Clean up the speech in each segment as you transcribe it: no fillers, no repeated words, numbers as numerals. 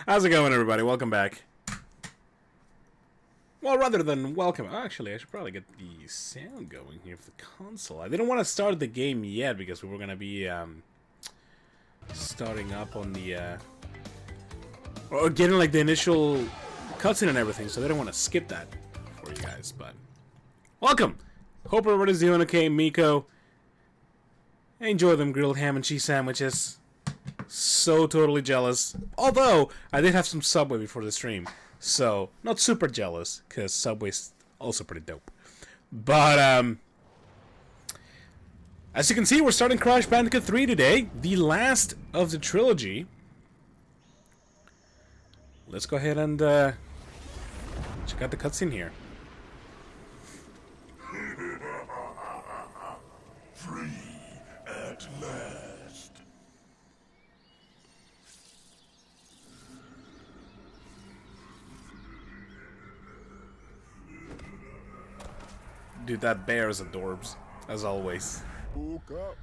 How's it going, everybody? Welcome back. Well, rather than welcome, actually, I should probably get the sound going here for the console. I didn't want to start the game yet because we were going to be starting up on the or getting like the initial cutscene and everything, so I didn't want to skip that for you guys. But welcome. Hope everybody's doing okay. Miko, enjoy them grilled ham and cheese sandwiches. So totally jealous. Although I did have some Subway before the stream, so not super jealous because Subway's also pretty dope. But as you can see, we're starting Crash Bandicoot 3 today, the last of the trilogy. Let's go ahead and check out the cutscene here. Free at last. Dude, that bear is adorbs, as always. Uka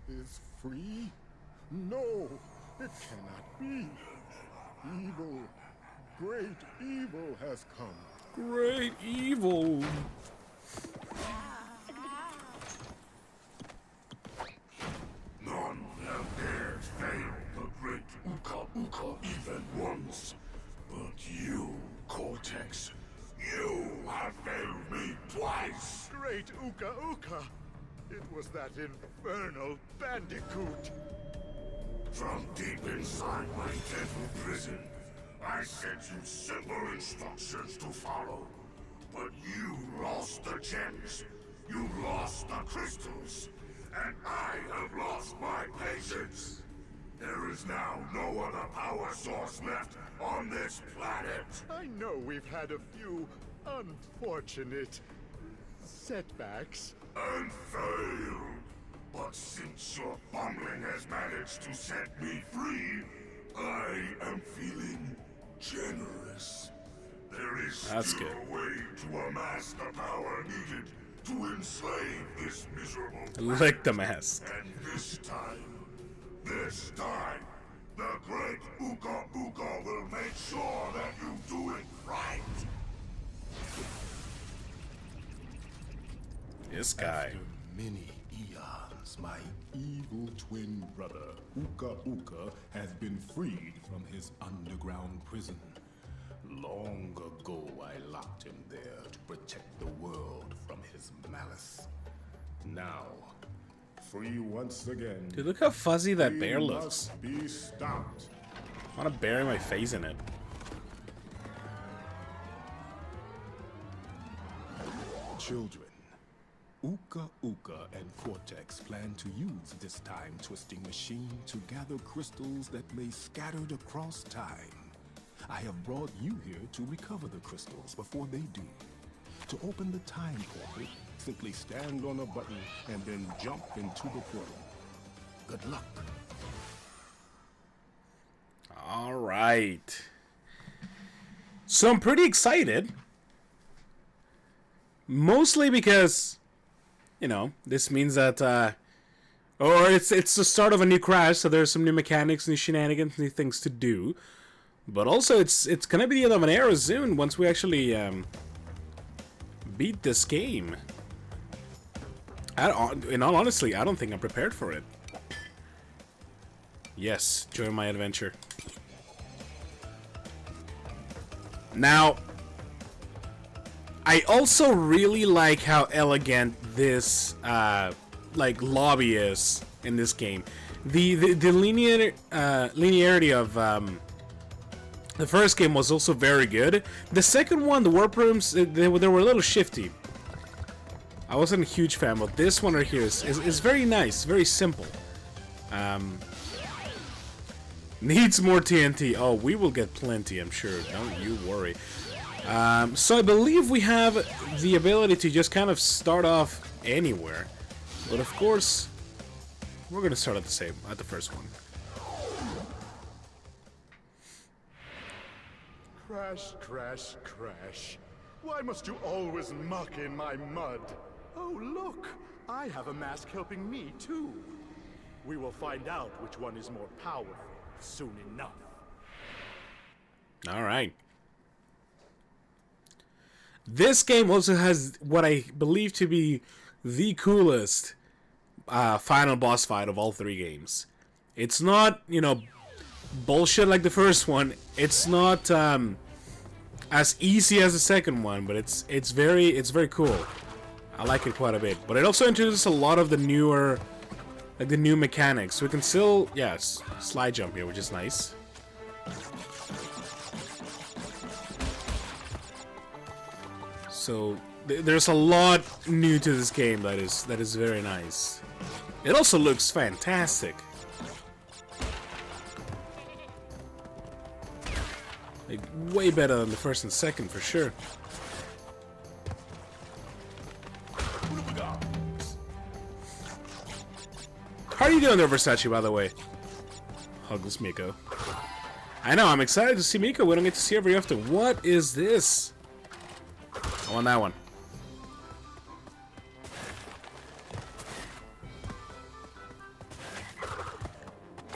is free? No, it cannot be. Evil, great evil has come. Great evil. None have dared fail the great Uka even once. But you, Cortex, you have failed me twice! Great Uka! It was that infernal Bandicoot! From deep inside my deadly prison, I sent you simple instructions to follow. But you lost the gems, you lost the crystals, and I have lost my patience. There is now no other power source left on this planet. I know we've had a few unfortunate setbacks. And failed. But since your bumbling has managed to set me free, I am feeling generous. There is still a way to amass the power needed to enslave this miserable planet. Lick the mask. And this time, the great Uka will make sure that you do it right. This guy. After many eons, my evil twin brother, Uka, has been freed from his underground prison. Long ago, I locked him there to protect the world from his malice. Now, free once again. Dude, look how fuzzy that bear he looks. Must be stopped. I want to bury my face in it. Children, Uka and Cortex plan to use this time-twisting machine to gather crystals that lay scattered across time. I have brought you here to recover the crystals before they do. To open the time portal, simply stand on a button and then jump into the portal. Good luck. All right. So I'm pretty excited. Mostly because, you know, this means that, or it's the start of a new Crash, so there's some new mechanics, new shenanigans, new things to do. But also, it's gonna be the end of an era soon once we actually beat this game. In all honesty, I don't think I'm prepared for it. Yes, join my adventure. Now, I also really like how elegant this like lobby is in this game. The linearity of the first game was also very good. The second one, the warp rooms, they were a little shifty. I wasn't a huge fan, but this one right here is very nice, very simple. Needs more TNT. Oh, we will get plenty, I'm sure. Don't you worry. So I believe we have the ability to just kind of start off anywhere. But of course, we're gonna start at the first one. Crash. Why must you always muck in my mud? Oh, look! I have a mask helping me, too. We will find out which one is more powerful soon enough. All right. This game also has what I believe to be the coolest final boss fight of all 3 games. It's not, you know, bullshit like the first one. It's not as easy as the second one, but it's very cool. I like it quite a bit. But it also introduces a lot of the newer, like the new mechanics. We can still, yes, slide jump here, which is nice. So there's a lot new to this game that is very nice. It also looks fantastic. Like way better than the first and second for sure. How are you doing there, Versace, by the way? Huggles Miko. I know, I'm excited to see Miko. We don't get to see her very often. What is this? I want that one.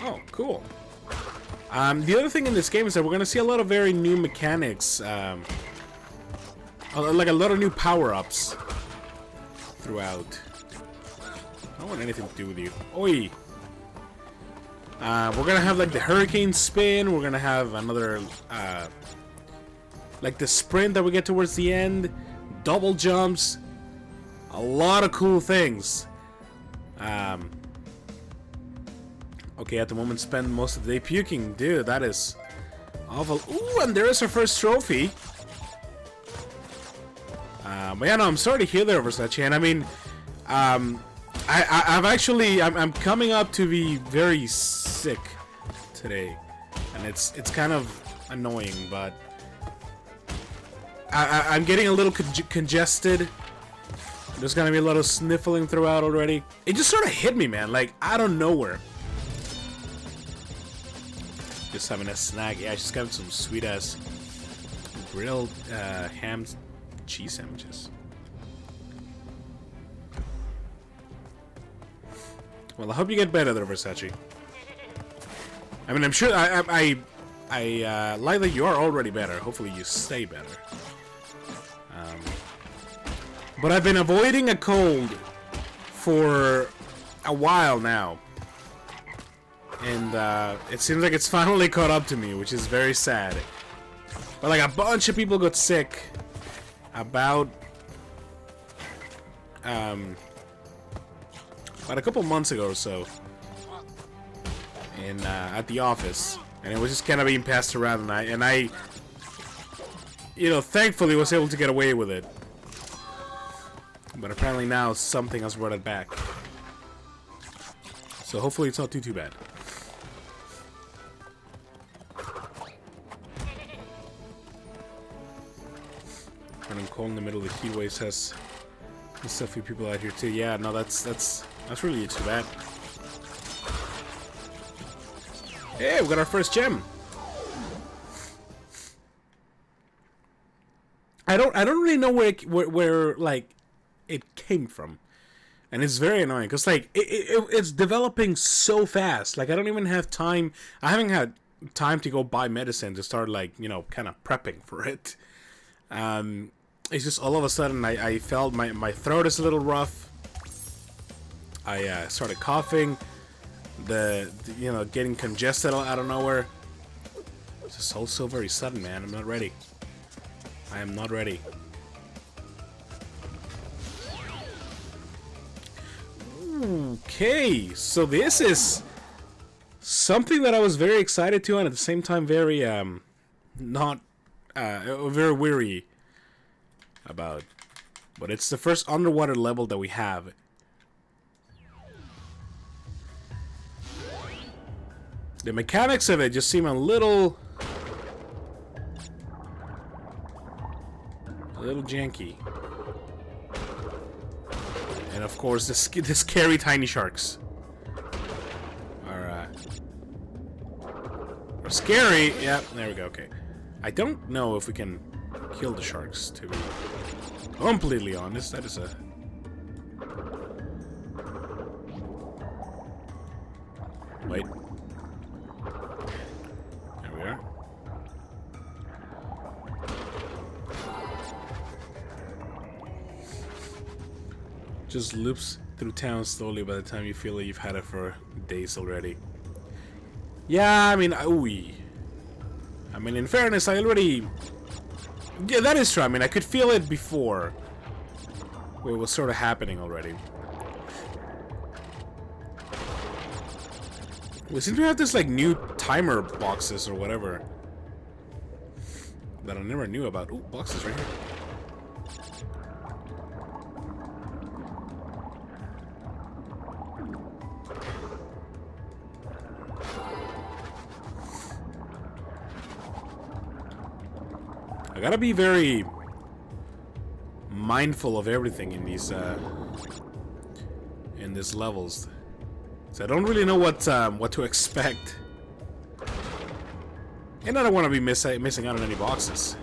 Oh, cool. The other thing in this game is that we're going to see a lot of very new mechanics. Like a lot of new power-ups throughout. I don't want anything to do with you. Oi! We're going to have like the hurricane spin. We're going to have another... like the sprint that we get towards the end. Double jumps. A lot of cool things. Okay, at the moment spend most of the day puking. Dude, that is awful. Ooh, and there is our first trophy. But yeah, no, I'm sorry to hear that, Versace. And I mean, I'm coming up to be very sick today. And it's kind of annoying, but I'm getting a little congested. There's gonna be a lot of sniffling throughout already. It just sort of hit me, man, like out of nowhere. Just having a snack. Yeah, I just got some sweet ass grilled ham cheese sandwiches. Well, I hope you get better there, Versace. I mean, I'm sure I like that you are already better. Hopefully you stay better. But I've been avoiding a cold for a while now. And it seems like it's finally caught up to me, which is very sad. But like a bunch of people got sick about a couple months ago or so in at the office, and it was just kind of being passed around, and I you know, thankfully was able to get away with it. But apparently now something has brought it back. So hopefully it's not too bad. Running cold in the middle of the heat waves has a few people out here too. Yeah, no, that's really too bad. Hey, we got our first gem. I don't really know where like it came from, and it's very annoying because like it's developing so fast. Like I don't even have time. I haven't had time to go buy medicine to start, like, you know, kind of prepping for it. It's just all of a sudden I felt my throat is a little rough. I started coughing. You know, getting congested out of nowhere. It's just also very sudden, man. I'm not ready. I am not ready. Okay, so this is something that I was very excited to, and at the same time very very weary about. But it's the first underwater level that we have. The mechanics of it just seem a little janky. And of course the scary tiny sharks are scary. Yeah, there we go. Okay, I don't know if we can kill the sharks, to be completely honest. That is a Wait. There we are. Just loops through town slowly by the time you feel like you've had it for days already. Yeah, I mean, I mean, in fairness, I already... Yeah, that is true. I mean, I could feel it before. Where it was sort of happening already. We seem to have this, like, new timer boxes or whatever. That I never knew about. Ooh, boxes right here. I gotta be very mindful of everything in these levels, so I don't really know what to expect, and I don't want to be missing out on any boxes.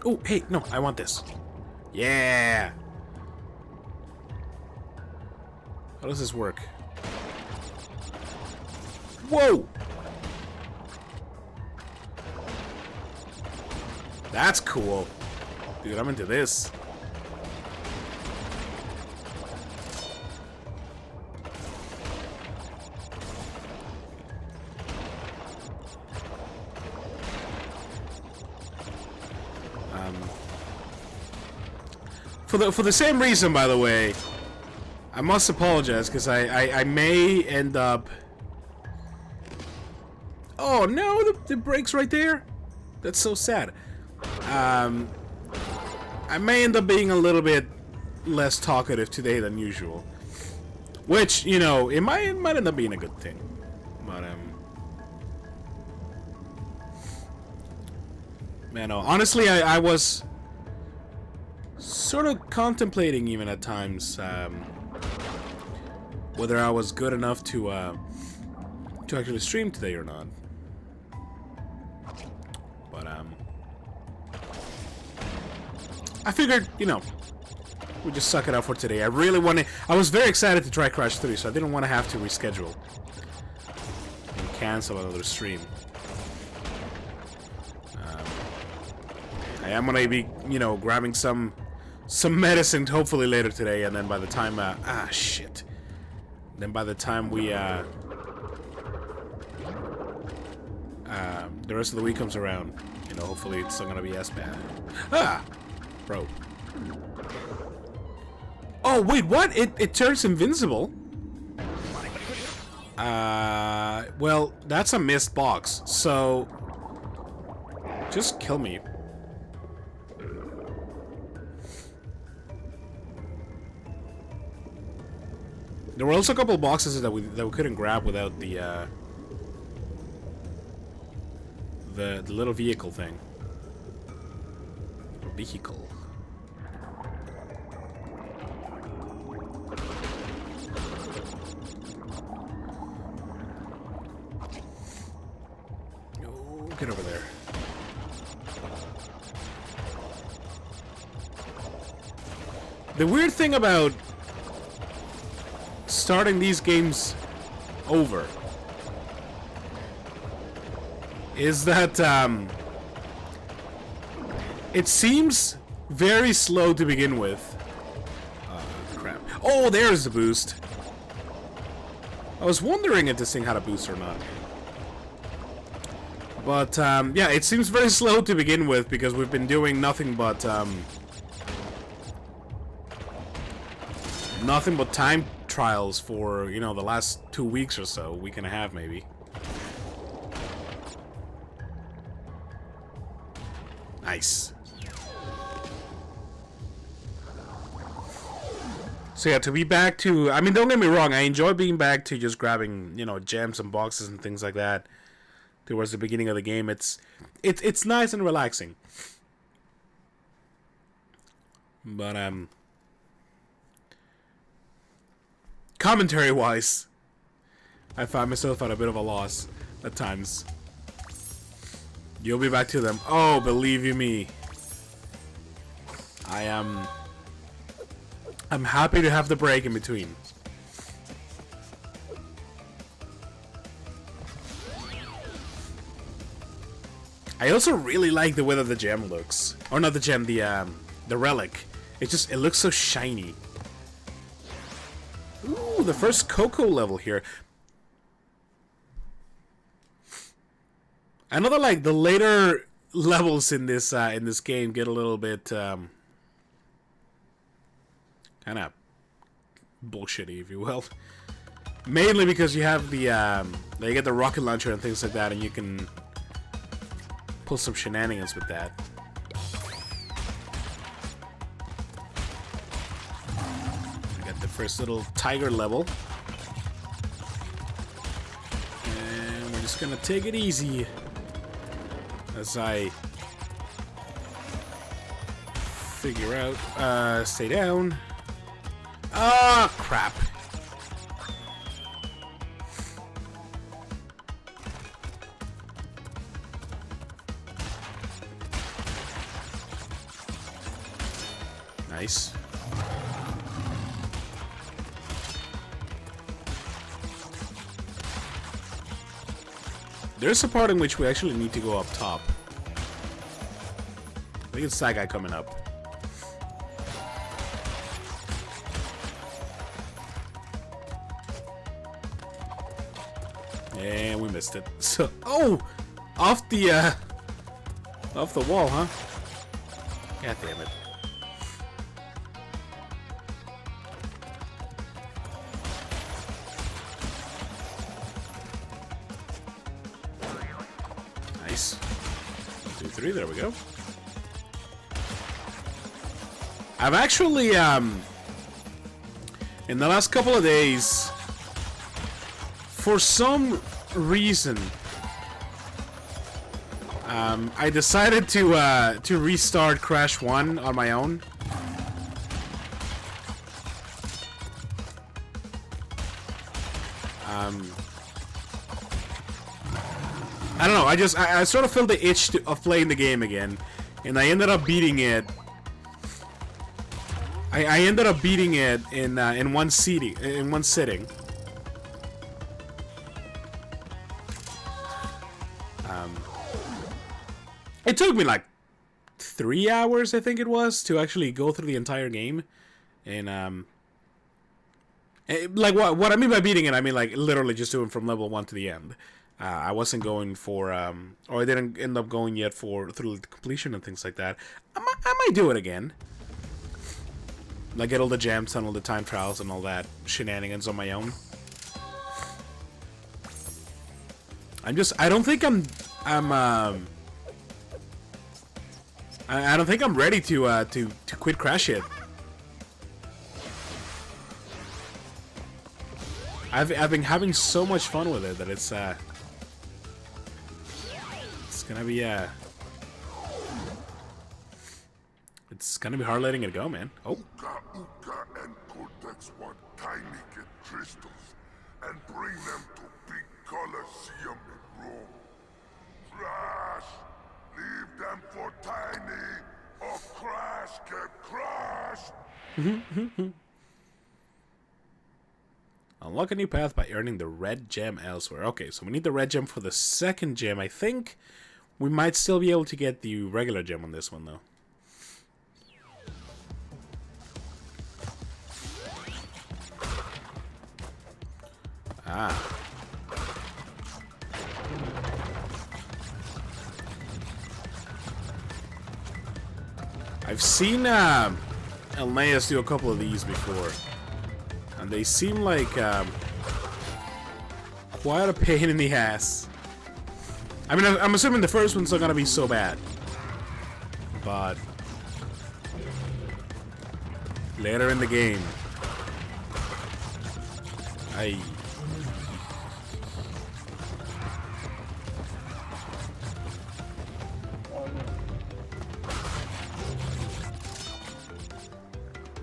Oh, hey, no, I want this. Yeah. How does this work? Whoa! That's cool. Dude, I'm into this. For the same reason, by the way, I must apologize, because I may end up... Oh no, the brake's right there? That's so sad. I may end up being a little bit less talkative today than usual. Which, you know, it might end up being a good thing. But, man, no, honestly, I was sort of contemplating even at times, whether I was good enough to actually stream today or not. But I figured, you know, we just suck it out for today. I was very excited to try Crash 3, so I didn't want to have to reschedule and cancel another stream. I am gonna be, you know, grabbing some medicine hopefully later today, and then by the time shit. Then by the time we the rest of the week comes around, you know, hopefully it's not gonna be as bad. Ah, bro. Oh wait, what? It turns invincible. Well, that's a missed box. So just kill me. There were also a couple of boxes that we couldn't grab without the little vehicle thing. Vehicle. No, get over there. The weird thing about starting these games over is that it seems very slow to begin with. Crap. Oh, there's the boost. I was wondering if this thing had a boost or not. But yeah, it seems very slow to begin with because we've been doing nothing but time trials for, you know, the last 2 weeks or so, week and a half maybe. Nice. So yeah, to be back to, I mean, don't get me wrong, I enjoy being back to just grabbing, you know, gems and boxes and things like that towards the beginning of the game. It's nice and relaxing. But commentary-wise, I find myself at a bit of a loss at times. You'll be back to them. Oh, believe you me. I'm happy to have the break in between. I also really like the way that the gem looks. Or not the gem, the relic. It looks so shiny. Ooh, the first Coco level here. I know that like the later levels in this game get a little bit kind of bullshitty, if you will. Mainly because you have the you get the rocket launcher and things like that, and you can pull some shenanigans with that. We got the first little tiger level. And we're just gonna take it easy as I figure out, stay down. Ah, crap. Nice. There's a part in which we actually need to go up top. I think it's that guy coming up. And we missed it. So, oh, off the wall, huh? God damn it. Nice. 1, 2, 3. There we go. I've actually, in the last couple of days, for some reason, I decided to restart Crash 1 on my own. I don't know. I sort of felt the itch of playing the game again, and I ended up beating it. I ended up beating it in one sitting. It took me like 3 hours, I think it was, to actually go through the entire game, and like what I mean by beating it, I mean like literally just doing from level 1 to the end. I wasn't going for, or I didn't end up going yet through the completion and things like that. I might do it again. Like get all the gems and all the time trials and all that shenanigans on my own. I don't think I don't think I'm ready to quit Crash yet. I've been having so much fun with it that it's gonna be it's gonna be hard letting it go, man. Oh. Uka and Cortex want Tiny get crystals and bring them to Big Coliseum in Rome. Crash! Leave them for Tiny, or Crash get crashed! Unlock a new path by earning the red gem elsewhere. Okay, so we need the red gem for the second gem. I think we might still be able to get the regular gem on this one, though. Ah. I've seen Elneas do a couple of these before, and they seem like quite a pain in the ass. I mean, I'm assuming the first one's not gonna be so bad, but later in the game,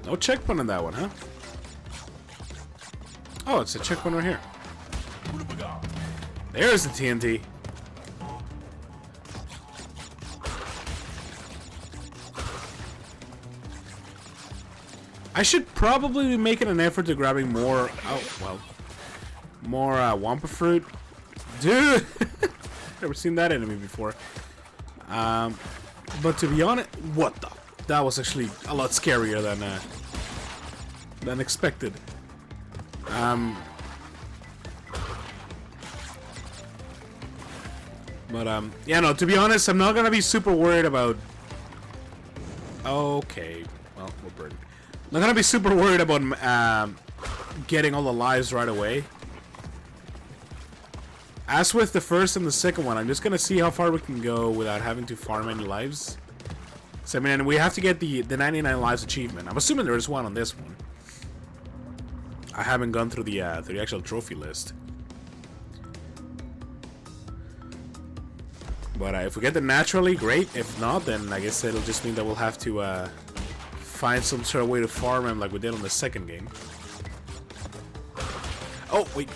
no checkpoint on that one, huh? Oh, it's a checkpoint right here. There's the TNT. I should probably be making an effort to grabbing more. Oh well, more Wampa fruit, dude. Never seen that enemy before. But to be honest, what the? That was actually a lot scarier than expected. But yeah, no. To be honest, I'm not gonna be super worried about. Okay, well, we're burned. I'm not gonna be super worried about getting all the lives right away. As with the first and the second one, I'm just gonna see how far we can go without having to farm any lives. So I mean, we have to get the 99 lives achievement. I'm assuming there is one on this one. I haven't gone through the actual trophy list. But if we get them naturally, great. If not, then I guess it'll just mean that we'll have to find some sort of way to farm him like we did on the second game. Oh, wait.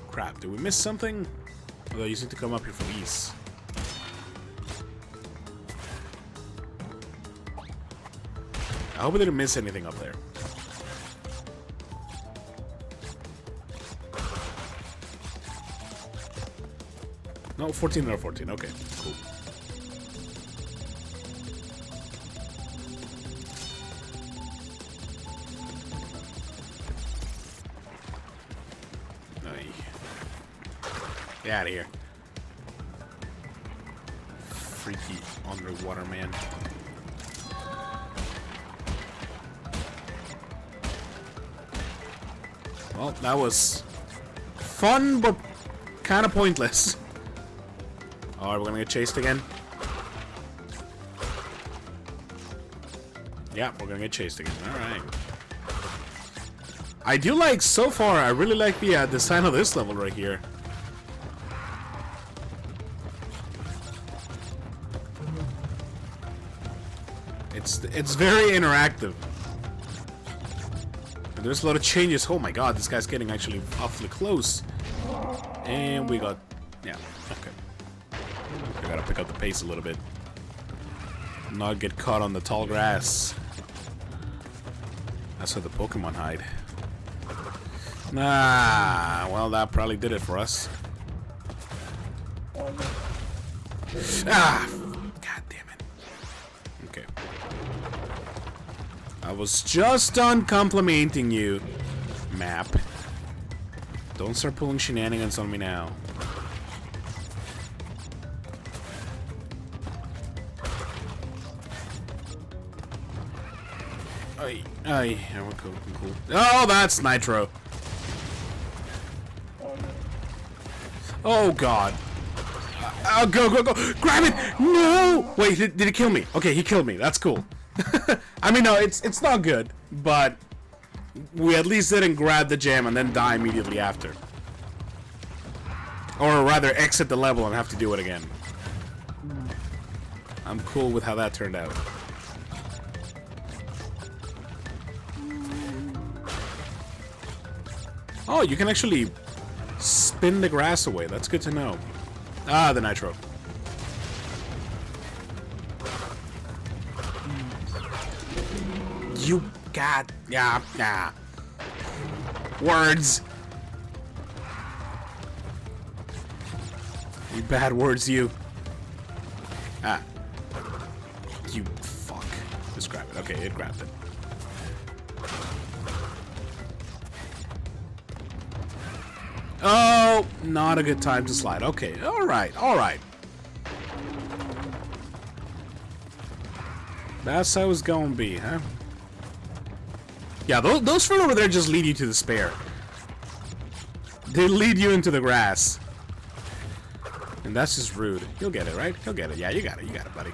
Crap, did we miss something? Although you seem to come up here for these. I hope we didn't miss anything up there. No, 14 or 14. Okay, cool. Get out of here. Freaky underwater man. Well, that was fun, but kind of pointless. Alright, we're gonna get chased again. Yeah, we're gonna get chased again. Alright. I do like, so far, I really like the design of this level right here. It's very interactive. And there's a lot of changes. Oh my god, this guy's getting actually awfully close. And we got... yeah, okay. I gotta pick up the pace a little bit. Not get caught on the tall grass. That's where the Pokemon hide. Ah, well, that probably did it for us. Ah! God damn it. Okay. I was just done complimenting you, map. Don't start pulling shenanigans on me now. Aye, yeah, we're cool, we're cool. Oh, that's Nitro. Oh god. Go, grab it! No! Wait, did he kill me? Okay, he killed me. That's cool. I mean, no, it's not good, but we at least didn't grab the gem and then die immediately after. Or rather, exit the level and have to do it again. I'm cool with how that turned out. Oh, you can actually spin the grass away. That's good to know. Ah, the Nitro. You got... yeah. Words. You bad words, you. Ah. You fuck. Just grab it. Okay, it grabbed it. Oh, not a good time to slide. Okay, alright, alright. That's how it's gonna be, huh? Yeah, those fruit over there just lead you to despair. They lead you into the grass. And that's just rude. You'll get it, right? You'll get it. Yeah, you got it, buddy.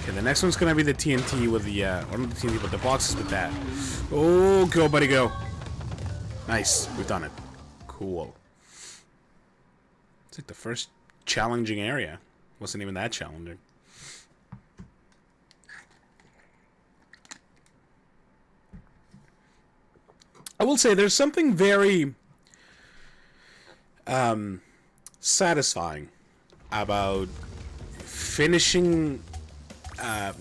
Okay, the next one's gonna be the TNT with the, or not the TNT, but the boxes with that. Oh, go, buddy, go. Nice, we've done it. Cool. It's like the first challenging area. Wasn't even that challenging. I will say there's something very satisfying about finishing,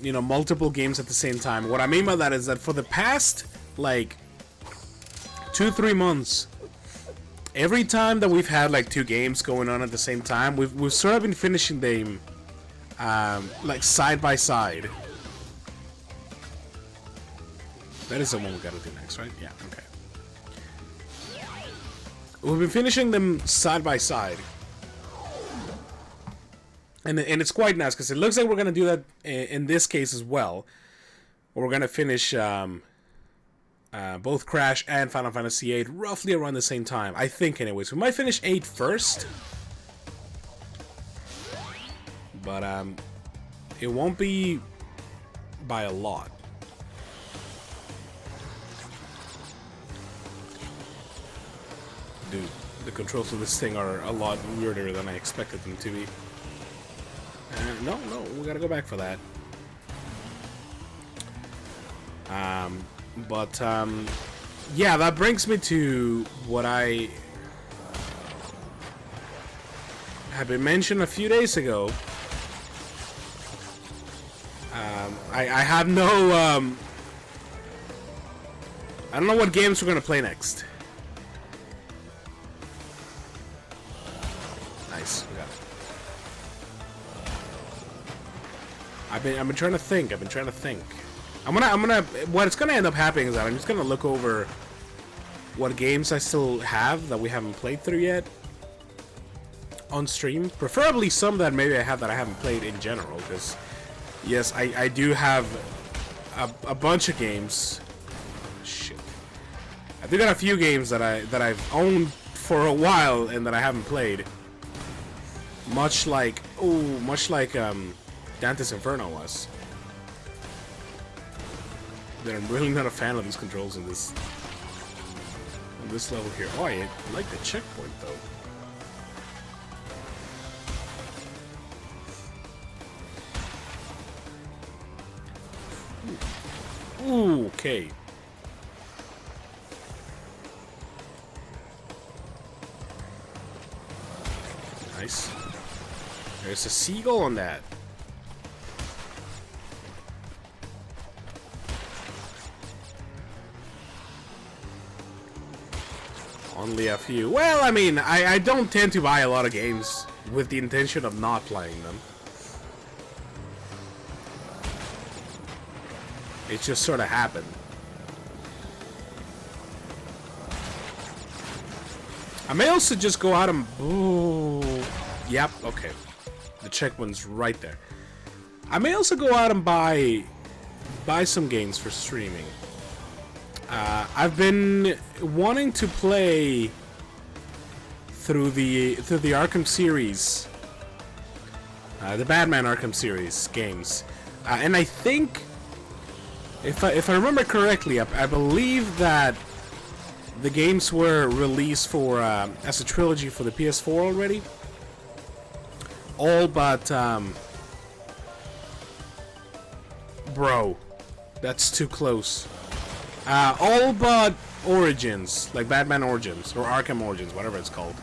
you know, multiple games at the same time. What I mean by that is that for the past, like, 2-3 months, every time that we've had like 2 games going on at the same time, we've sort of been finishing them, like, side by side. That is the one we gotta do next, right? Yeah, okay. We've been finishing them side by side. And it's quite nice, because it looks like we're going to do that in this case as well. We're going to finish both Crash and Final Fantasy VIII roughly around the same time. I think, anyways. We might finish 8 first. But it won't be by a lot. Dude, the controls of this thing are a lot weirder than I expected them to be. No, we gotta go back for that. Yeah, that brings me to what I had been mentioned a few days ago. I have no, I don't know what games we're gonna play next. Nice, we got it. I've been trying to think. I'm gonna. What's gonna end up happening is that I'm just gonna look over what games I still have that we haven't played through yet on stream. Preferably some that maybe I have that I haven't played in general. Because yes, I do have a bunch of games. Shit. I do got a few games that I've owned for a while and that I haven't played. Much like Dante's Inferno was. That I'm really not a fan of these controls in this level here. Oh, I like the checkpoint though. Ooh, okay. Nice. There's a seagull on that. Only a few. Well, I mean, I don't tend to buy a lot of games with the intention of not playing them. It just sort of happened. I may also just go out and... Ooh. Yep, okay. The checkpoint's right there. I may also go out and buy some games for streaming. I've been wanting to play through the Arkham series, the Batman Arkham series games, and I think, if I remember correctly, I believe that the games were released for as a trilogy for the PS4 already. All but bro, that's too close. All but Origins, like Batman Origins, or Arkham Origins, whatever it's called.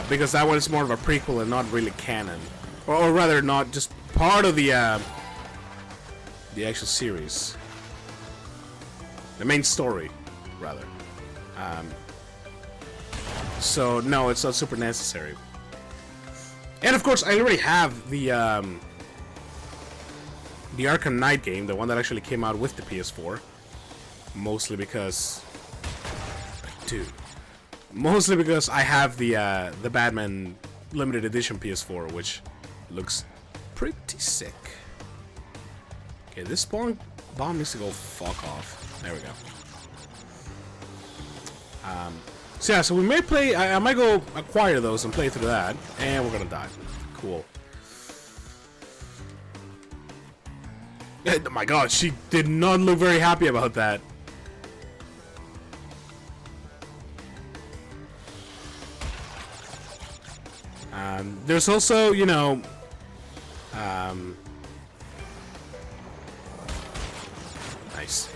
Because that one is more of a prequel and not really canon. Or rather, not just part of the actual series. The main story, rather. So, no, it's not super necessary. And of course, I already have the Arkham Knight game, the one that actually came out with the PS4. Mostly because, dude, mostly because I have the Batman limited edition PS4, which looks pretty sick. Okay, this bomb needs to go fuck off. There we go. So yeah, so we may play. I might go acquire those and play through that, and we're gonna die. Cool. Oh my god, she did not look very happy about that. There's also, you know, nice.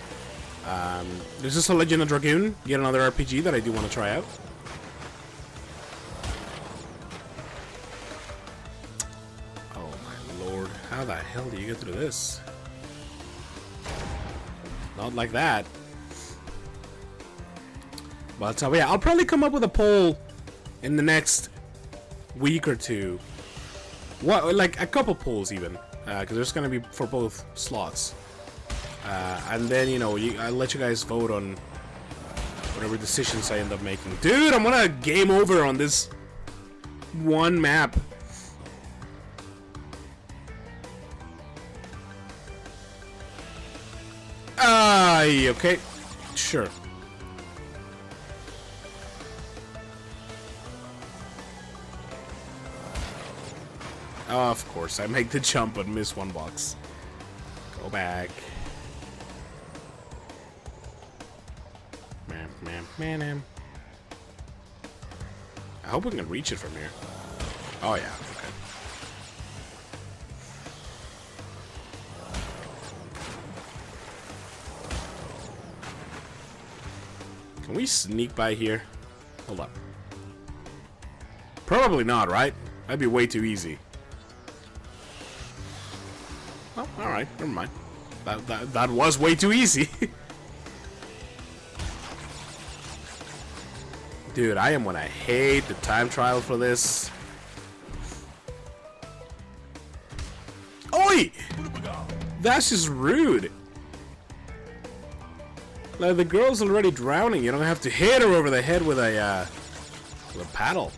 There's also Legend of Dragoon, yet another RPG that I do want to try out. Oh my How the hell do you get through this? Not like that. But yeah, I'll probably come up with a poll in the next week or two. What, like a couple polls even, because there's gonna be for both slots. And then, you know, I'll let you guys vote on whatever decisions I end up making. Dude, I'm gonna game over on this one map. Okay. Sure. Oh, of course, I make the jump but miss one box. Go back. Man. I hope we can reach it from here. Oh, yeah, okay. Can we sneak by here? Hold up. Probably not, right? That'd be way too easy. Oh, alright, never mind. That was way too easy. Dude, I am when I hate the time trial for this. Oi! That's just rude. Like, the girl's already drowning. You don't have to hit her over the head with a paddle.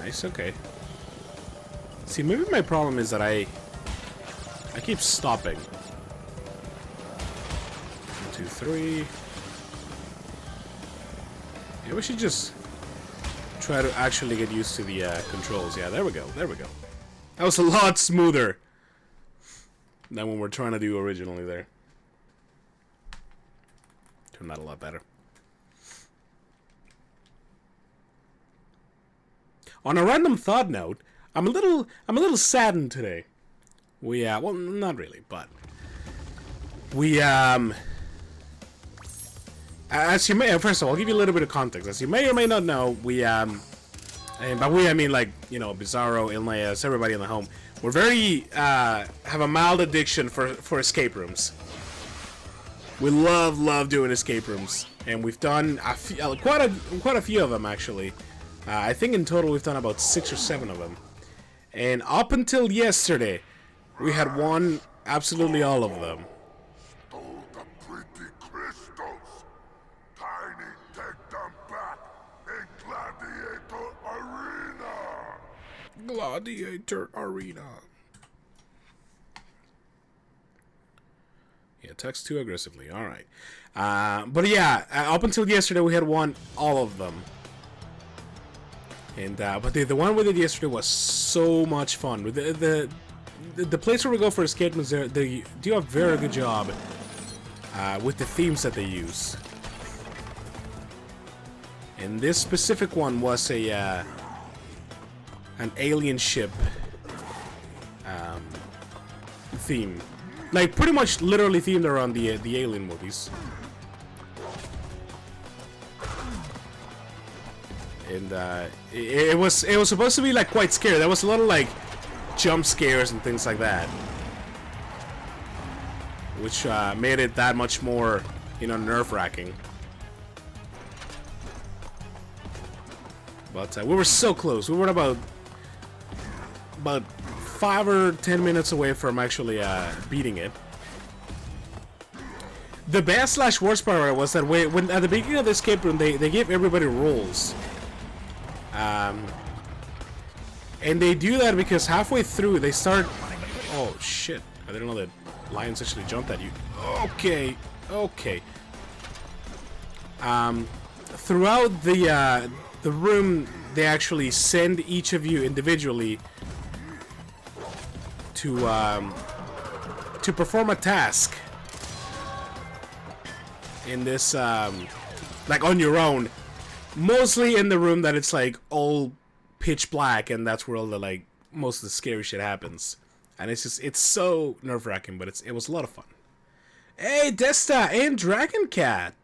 Nice, okay. See, maybe my problem is that I keep stopping. 1, 2, 3. Yeah, we should just try to actually get used to the controls. Yeah, there we go. There we go. That was a lot smoother than when we're trying to do originally there. Turned out a lot better. On a random thought note, I'm a little saddened today. We well, not really, but we as you may, first of all, I'll give you a little bit of context. As you may or may not know, we and by we I mean, like, you know, Bizarro, Ilneas, everybody in the home. We're very have a mild addiction for escape rooms. We love doing escape rooms, and we've done quite a few of them actually. I think in total we've done about 6 or 7 of them. And up until yesterday, we had won absolutely all of them. Stole the pretty crystals. Tiny, take them back in Gladiator Arena. Yeah, text too aggressively. Alright. But yeah, up until yesterday we had won all of them. And but the one we did yesterday was so much fun. The place where we go for escape rooms, they do a very good job with the themes that they use. And this specific one was an alien ship theme, like pretty much literally themed around the Alien movies. And it was supposed to be like quite scary. There was a lot of like jump scares and things like that, which made it that much more, you know, nerve-wracking. But we were so close. We were about 5 or 10 minutes away from actually beating it. The best / worst part was that when at the beginning of the escape room they gave everybody roles. And they do that because halfway through they start... Oh shit, I didn't know that lions actually jumped at you. Okay. Throughout the room, they actually send each of you individually to perform a task in this like on your own, mostly in the room that it's like all pitch black, and that's where all the like most of the scary shit happens. And it's so nerve-wracking, but it was a lot of fun. Hey, Desta and Dragon Cat!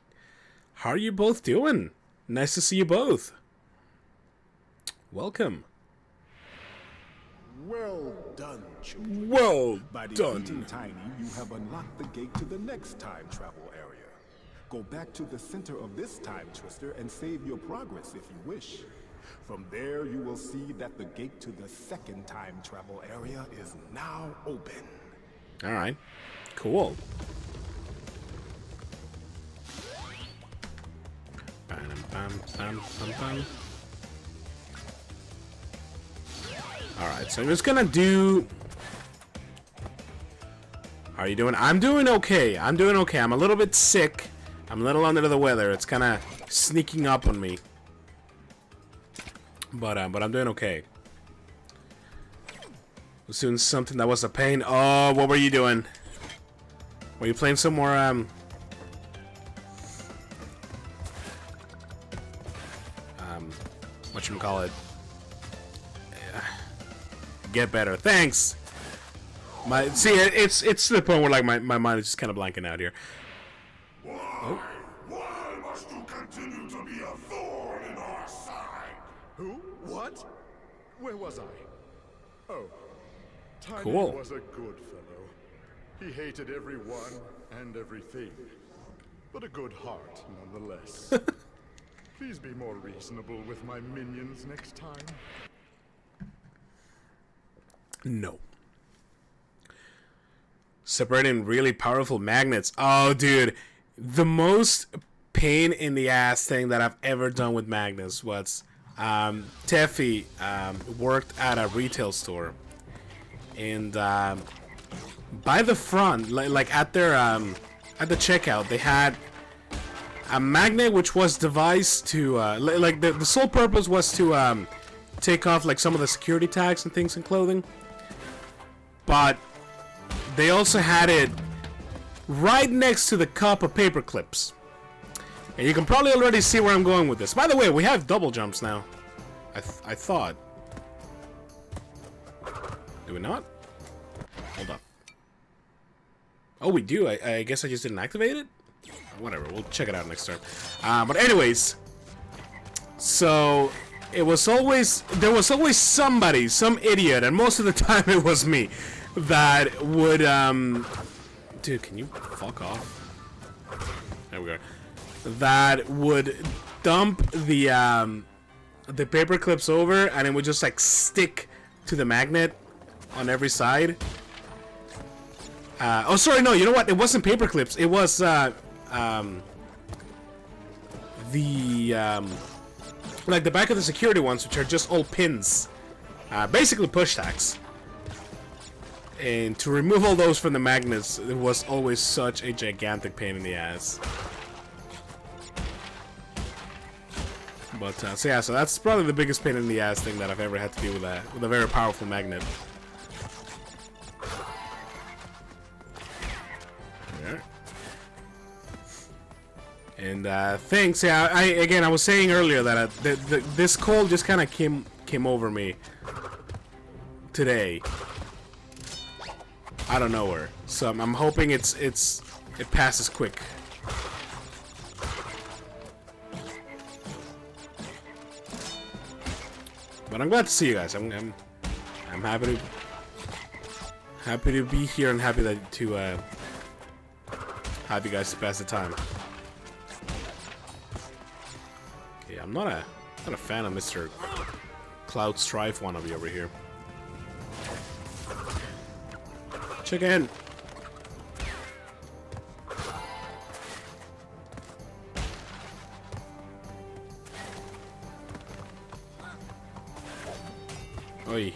How are you both doing? Nice to see you both. Welcome. Well done, children. Well By done. defeating Tiny, you have unlocked the gate to the next time travel area. Go back to the center of this time twister and save your progress if you wish. From there, you will see that the gate to the second time travel area is now open. Alright. Cool. Alright, so I'm just gonna do... How are you doing? I'm doing okay. I'm doing okay. I'm a little bit sick. I'm a little under the weather. It's kind of sneaking up on me. But I'm doing okay. Was doing something that was a pain. Oh, what were you doing? Were you playing some more, whatchamacallit? Get better. Thanks! See, it's to the point where, like, my mind is just kind of blanking out here. Why must you continue to be a thorn in our side? Who? What? Where was I? Oh. Tiny Cool. was a good fellow. He hated everyone and everything. But a good heart, nonetheless. Please be more reasonable with my minions next time. No. Separating really powerful magnets. Oh, dude. The most pain in the ass thing that I've ever done with magnets was Teffy worked at a retail store. And by the front, like at their at the checkout, they had a magnet which was devised to like the sole purpose was to take off like some of the security tags and things in clothing. But they also had it right next to the cup of paper clips. And you can probably already see where I'm going with this. By the way, we have double jumps now. I thought. Do we not? Hold up. Oh, we do. I guess I just didn't activate it? Whatever, we'll check it out next turn. But anyways, so there was always somebody, some idiot, and most of the time it was me, that would dude, can you fuck off? There we go. That would dump the paper clips over, and it would just like stick to the magnet on every side. Oh, sorry, no, you know what? It wasn't paper clips. It was like the back of the security ones, which are just all pins, basically push tags. And to remove all those from the magnets, it was always such a gigantic pain in the ass. But so yeah, so that's probably the biggest pain in the ass thing that I've ever had to deal with a very powerful magnet. Yeah. And thanks. Yeah, I was saying earlier that this cold just kind of came over me today, out of nowhere. So I'm hoping it passes quick. But I'm glad to see you guys. I'm happy to be here and happy to have you guys to pass the time. Okay, I'm not a fan of Mr. Cloud Strife wannabe over here. Check in. Oi.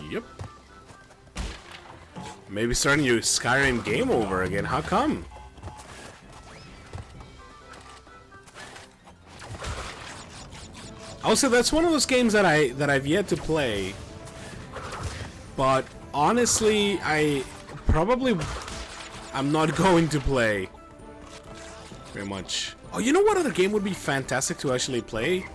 Yep. Maybe starting your Skyrim game over again. How come? Also, that's one of those games that I've yet to play. But honestly, I'm not going to play very much. Oh, you know what other game would be fantastic to actually play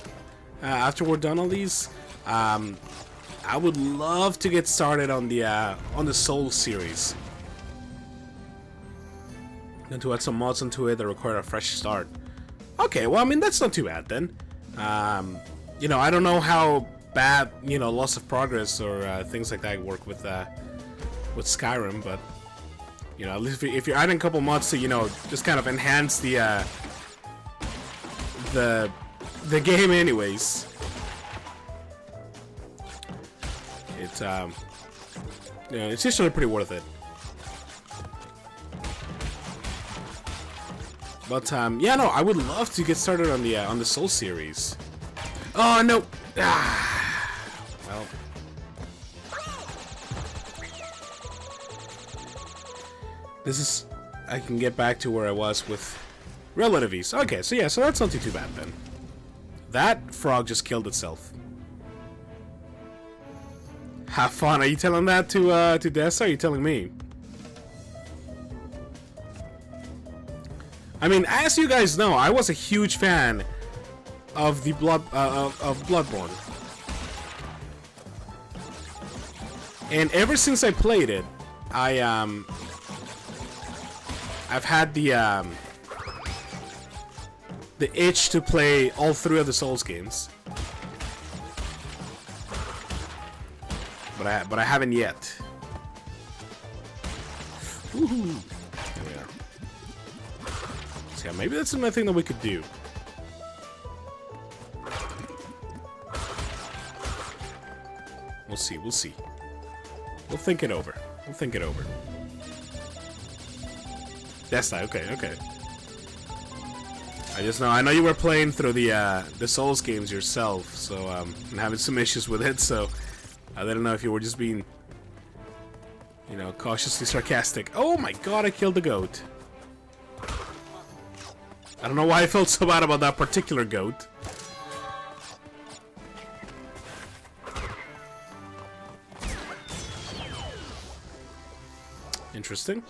after we're done all these? I would love to get started on the Soul series. And to add some mods onto it that require a fresh start. Okay, well, I mean, that's not too bad then. You know, I don't know how bad, you know, loss of progress or things like that work with Skyrim, but you know, at least if you're adding a couple mods to, you know, just kind of enhance the game, anyways. It's you know, it's just really pretty worth it. But yeah, no, I would love to get started on the Soul series. Oh no! Ah, well, this is. I can get back to where I was with relative ease. Okay, so yeah, so that's not too bad then. That frog just killed itself. Have fun. Are you telling that to Dessa? Or are you telling me? I mean, as you guys know, I was a huge fan of the Bloodborne, and ever since I played it, I've had the itch to play all 3 of the Souls games, but I haven't yet. Woohoo! Yeah, maybe that's another thing that we could do. We'll see, we'll see. We'll think it over. We'll think it over. That's not okay, okay. I know you were playing through the Souls games yourself, so I'm having some issues with it, so I didn't know if you were just being, you know, cautiously sarcastic. Oh my god, I killed the goat. I don't know why I felt so bad about that particular goat. Interesting.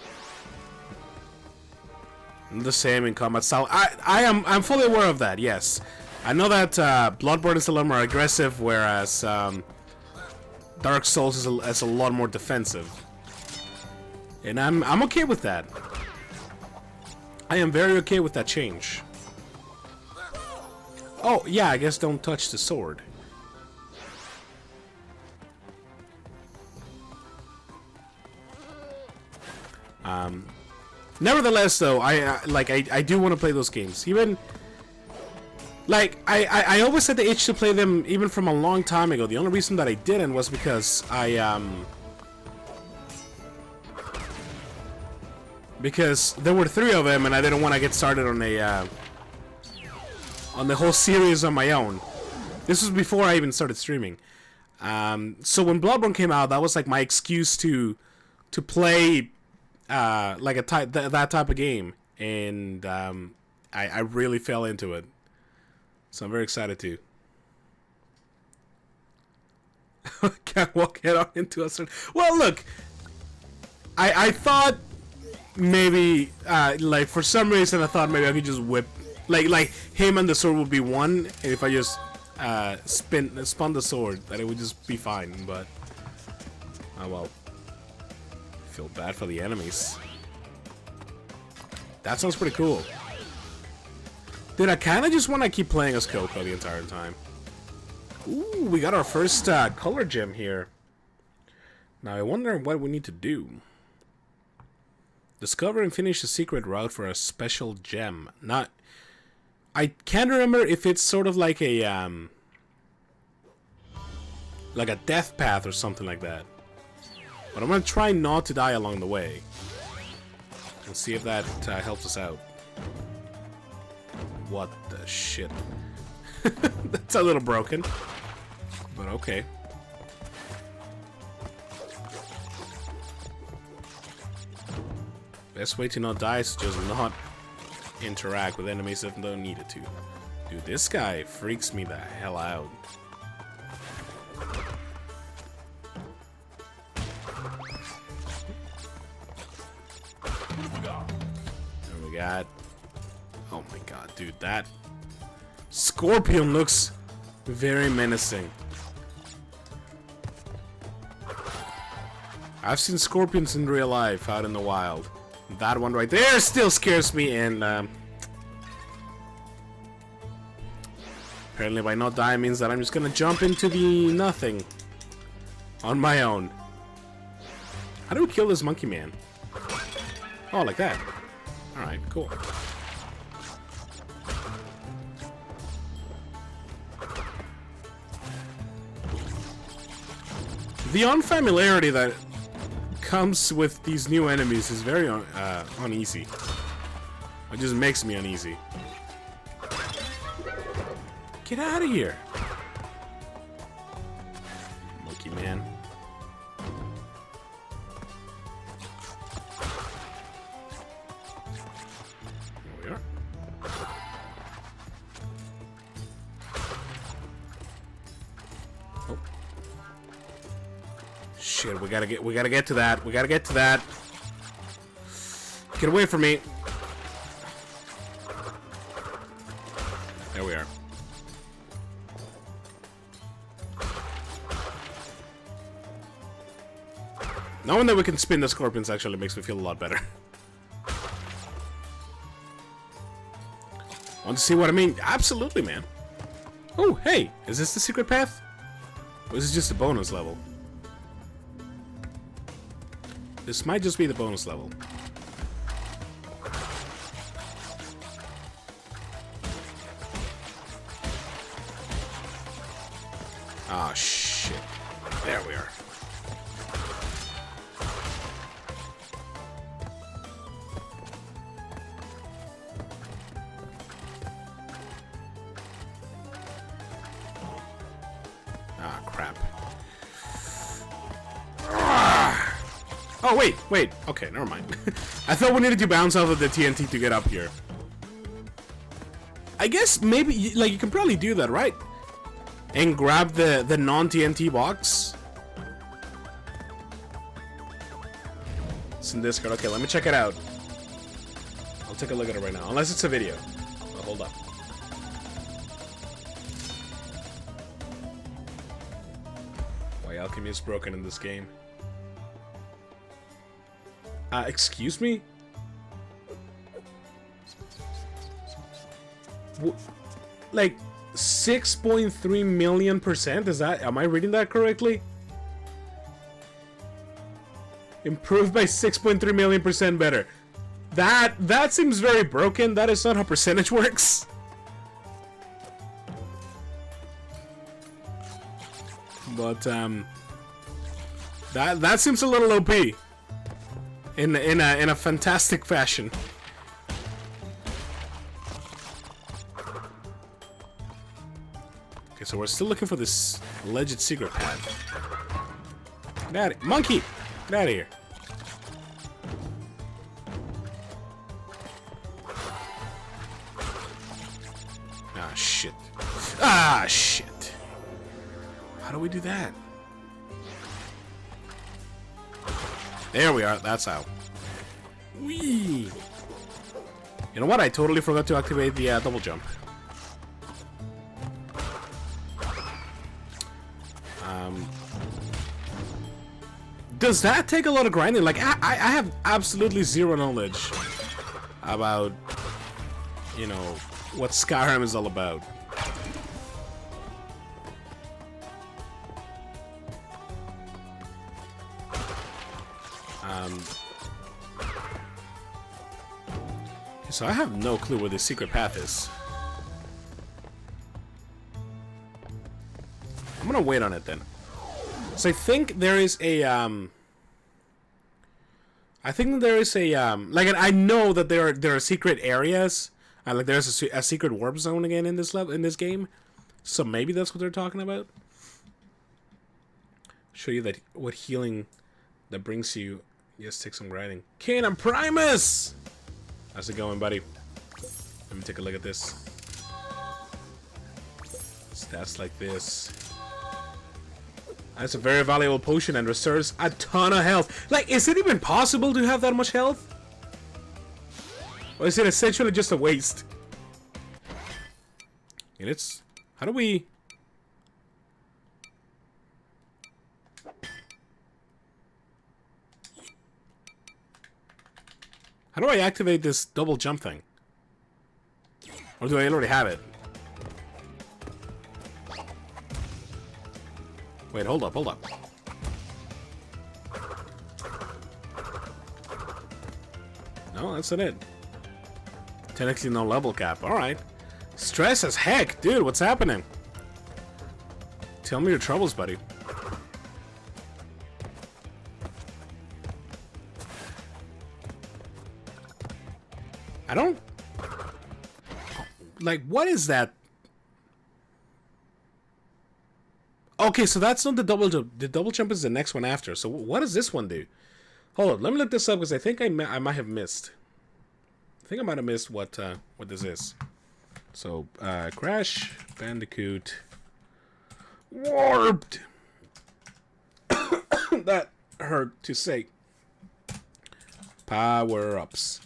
The same in combat style. I'm fully aware of that. Yes, I know that Bloodborne is a lot more aggressive, whereas Dark Souls is a lot more defensive, and I'm okay with that. I am very okay with that change. Oh yeah, I guess don't touch the sword. Nevertheless, though, I do want to play those games. Even like I always had the itch to play them even from a long time ago. The only reason that I didn't was because because there were 3 of them, and I didn't want to get started on the whole series on my own. This was before I even started streaming. So when Bloodborne came out, that was like my excuse to play like that type of game, and I really fell into it. So I'm very excited to. Can't walk head on into a sword. Well, look, I thought maybe like for some reason I thought maybe I could just whip like him and the sword would be one, and if I just spun the sword, that it would just be fine. But oh well. Feel bad for the enemies. That sounds pretty cool. Dude, I kind of just want to keep playing as Coco the entire time. Ooh, we got our first color gem here. Now I wonder what we need to do. Discover and finish the secret route for a special gem. Not, I can't remember if it's sort of like a death path or something like that. But I'm gonna try not to die along the way. Let's see if that helps us out. What the shit? That's a little broken, but okay. Best way to not die is just not interact with enemies if they don't need it to. Dude, this guy freaks me the hell out. There we got. Oh my god, dude, that Scorpion looks very menacing. I've seen scorpions in real life out in the wild. That one right there still scares me, and apparently by not dying means that I'm just gonna jump into the nothing on my own. How do we kill this monkey man? Oh, like that. Alright, cool. The unfamiliarity that comes with these new enemies is very uneasy. It just makes me uneasy. Get out of here, monkey man. Here we are. Oh. Shit, we gotta get to that. We gotta get to that. Get away from me. There we are. Knowing that we can spin the scorpions actually makes me feel a lot better. Want to see what I mean? Absolutely, man. Oh, hey, is this the secret path? Or is this just a bonus level? This might just be the bonus level. Ah, shit. There we are. Ah, crap. Oh, wait. Okay, never mind. I thought we needed to bounce off of the TNT to get up here. I guess maybe, like, you can probably do that, right? And grab the non-TNT box. It's in Discord. Okay, let me check it out. I'll take a look at it right now. Unless it's a video. Oh, hold up. Why alchemy is broken in this game. Excuse me? Like 6.3 million %? Is that, am I reading that correctly? Improved by 6.3 million % better. That seems very broken. That is not how percentage works. But that seems a little OP. In a fantastic fashion. Okay, so we're still looking for this alleged secret path. Get out of here. Monkey! Get out of here. Ah, shit. Ah, shit. How do we do that? There we are. That's how. Whee! You know what? I totally forgot to activate the double jump. Does that take a lot of grinding? Like, I have absolutely zero knowledge about, you know, what Skyrim is all about. So I have no clue where the secret path is. I'm gonna wait on it then. So I think there is a like, I know that there are secret areas. Like there's a secret warp zone again in this level, in this game. So maybe that's what they're talking about. Show you that what healing that brings you. Yes, take some grinding. Kanan Primus! How's it going, buddy? Let me take a look at this. Stats like this. That's a very valuable potion and restores a ton of health. Like, is it even possible to have that much health? Or is it essentially just a waste? And it's... How do we... How do I activate this double jump thing? Or do I already have it? Wait, hold up, hold up. No, that's not it. Technically no level cap. Alright. Stress as heck. Dude, what's happening? Tell me your troubles, buddy. I don't... Like, what is that? Okay, so that's not the double jump. The double jump is the next one after. So what does this one do? Hold on, let me look this up because I think I might have missed. I think I might have missed what this is. So, Crash, Bandicoot, Warped. That hurt to say. Power-ups.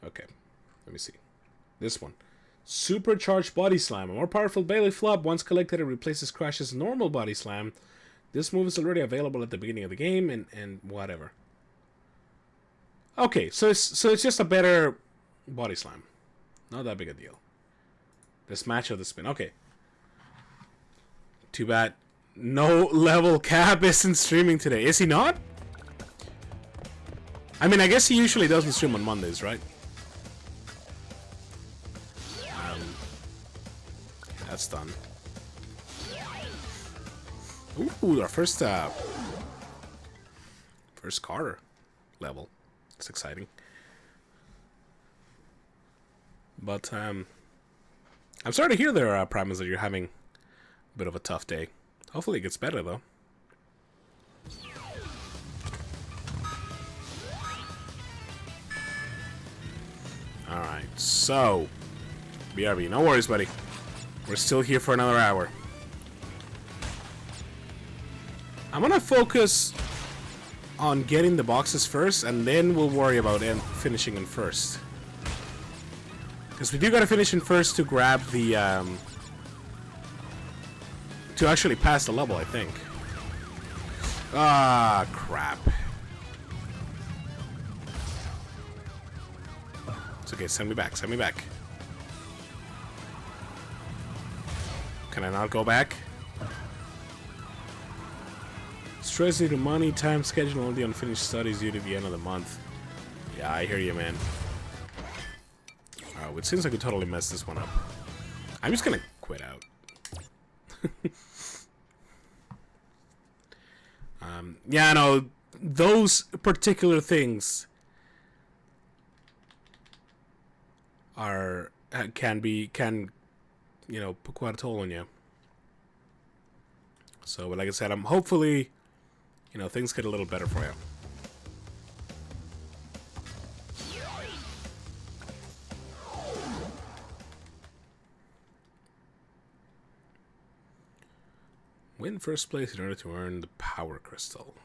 Okay, let me see. This one. Supercharged Body Slam. A more powerful Bailey Flop. Once collected, it replaces Crash's normal Body Slam. This move is already available at the beginning of the game, and whatever. Okay, so it's just a better Body Slam. Not that big a deal. This match of the spin. Okay. Too bad. No level cap isn't streaming today. Is he not? I mean, I guess he usually doesn't stream on Mondays, right? That's done. Ooh, our first car level. It's exciting. But I'm sorry to hear there, Primus, that you're having a bit of a tough day. Hopefully it gets better though. Alright, so BRB, no worries, buddy. We're still here for another hour. I'm gonna focus on getting the boxes first, and then we'll worry about finishing in first. Because we do gotta finish in first to grab the, to actually pass the level, I think. Ah, crap. It's okay, send me back, send me back. Can I not go back? Stress due to money, time, schedule, all the unfinished studies due to the end of the month. Yeah, I hear you, man. Oh, it seems like we totally messed this one up. I'm just gonna quit out. Yeah, no, those particular things are can you know, put quite a toll on you. So, like I said, I'm hopefully, you know, things get a little better for you. Win first place in order to earn the power crystal.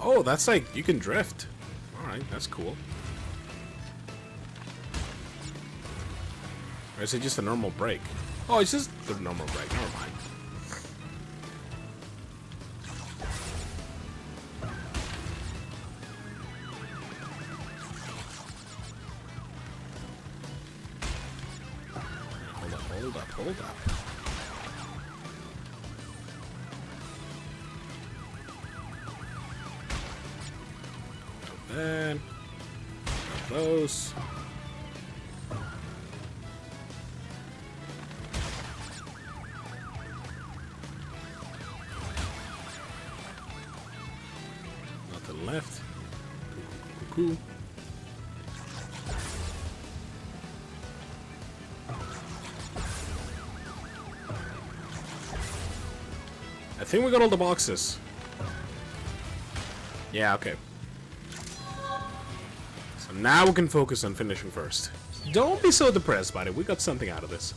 Oh, that's like, you can drift. Alright, that's cool. Or is it just a normal break? Oh, it's just the normal break. Never mind. Hold up, hold up. Then, those. Nothing left. Cool. I think we got all the boxes. Yeah, okay. So now we can focus on finishing first. Don't be so depressed, buddy. We got something out of this.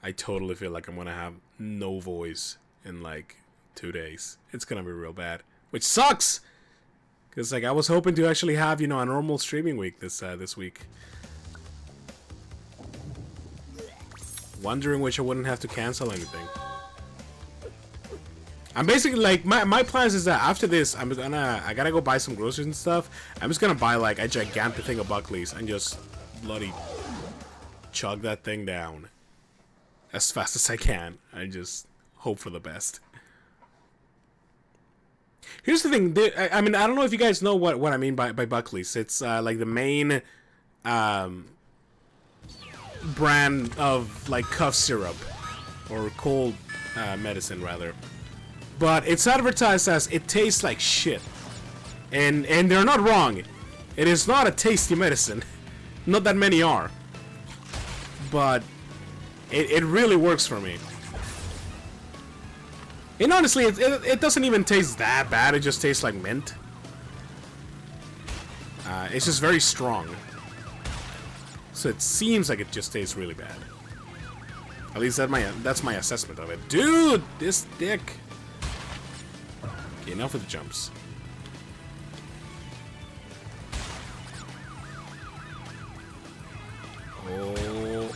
I totally feel like I'm gonna have no voice in like 2 days. It's gonna be real bad, which sucks. Cause like I was hoping to actually have, you know, a normal streaming week this week. Wondering which I wouldn't have to cancel anything. I'm basically like my plans is that after this I gotta go buy some groceries and stuff. I'm just gonna buy like a gigantic thing of Buckley's and just bloody chug that thing down as fast as I can. I just hope for the best. Here's the thing. I mean, I don't know if you guys know what I mean by Buckley's. It's like the main brand of like cough syrup or cold medicine rather. But it's advertised as it tastes like shit. And they're not wrong. It is not a tasty medicine. Not that many are. But it really works for me. And honestly, it doesn't even taste that bad. It just tastes like mint. It's just very strong. So it seems like it just tastes really bad. At least that's my assessment of it. Dude, this dick. Okay, enough with the jumps. Oh,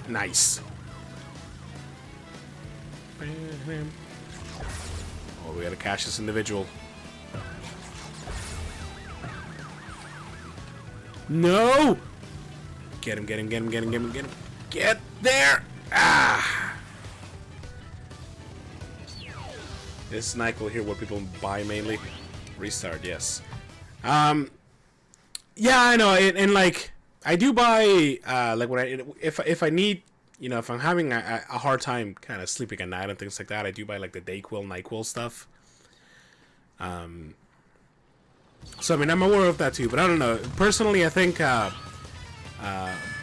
nice. Oh, we gotta catch this individual. No! Get him, get him, get him, get him, get him, get him. Get there! Ah! This NyQuil here, what people buy mainly. Restart, yes. Yeah, I know, and like, I do buy, like, when if I need, you know, if I'm having a hard time kind of sleeping at night and things like that, I do buy, like, the Dayquil, NyQuil stuff. So, I mean, I'm aware of that too, but I don't know. Personally, I think,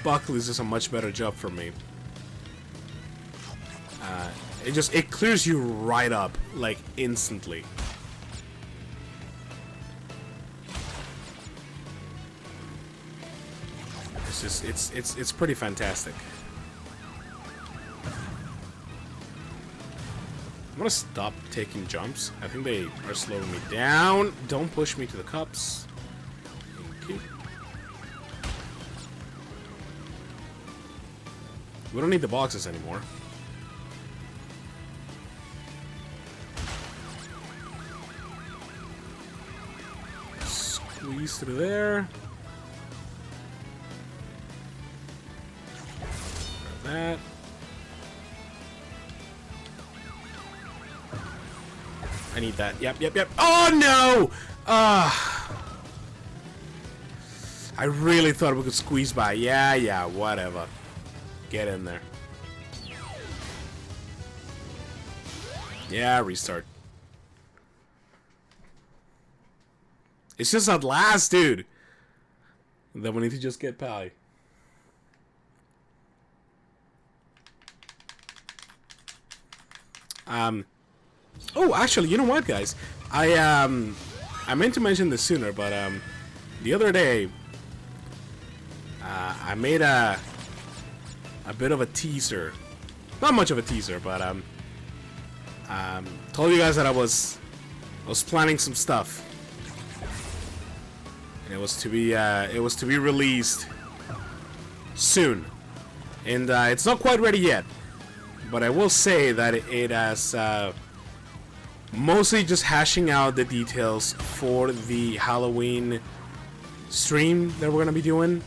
Buckley's does a much better job for me. It clears you right up, like, instantly. It's just, it's pretty fantastic. I'm gonna stop taking jumps. I think they are slowing me down. Don't push me to the cups. Thank you. We don't need the boxes anymore. Squeeze through there. Grab that. I need that. Yep, yep, yep. Oh no! I really thought we could squeeze by. Yeah, whatever. Get in there. Yeah, restart. It's just that last, dude. Then we need to just get pie. Oh, actually, you know what, guys? I meant to mention this sooner, but the other day I made a bit of a teaser. Not much of a teaser, but told you guys that I was planning some stuff. And it was to be released soon. And it's not quite ready yet. But I will say that it has mostly just hashing out the details for the Halloween stream that we're gonna be doing.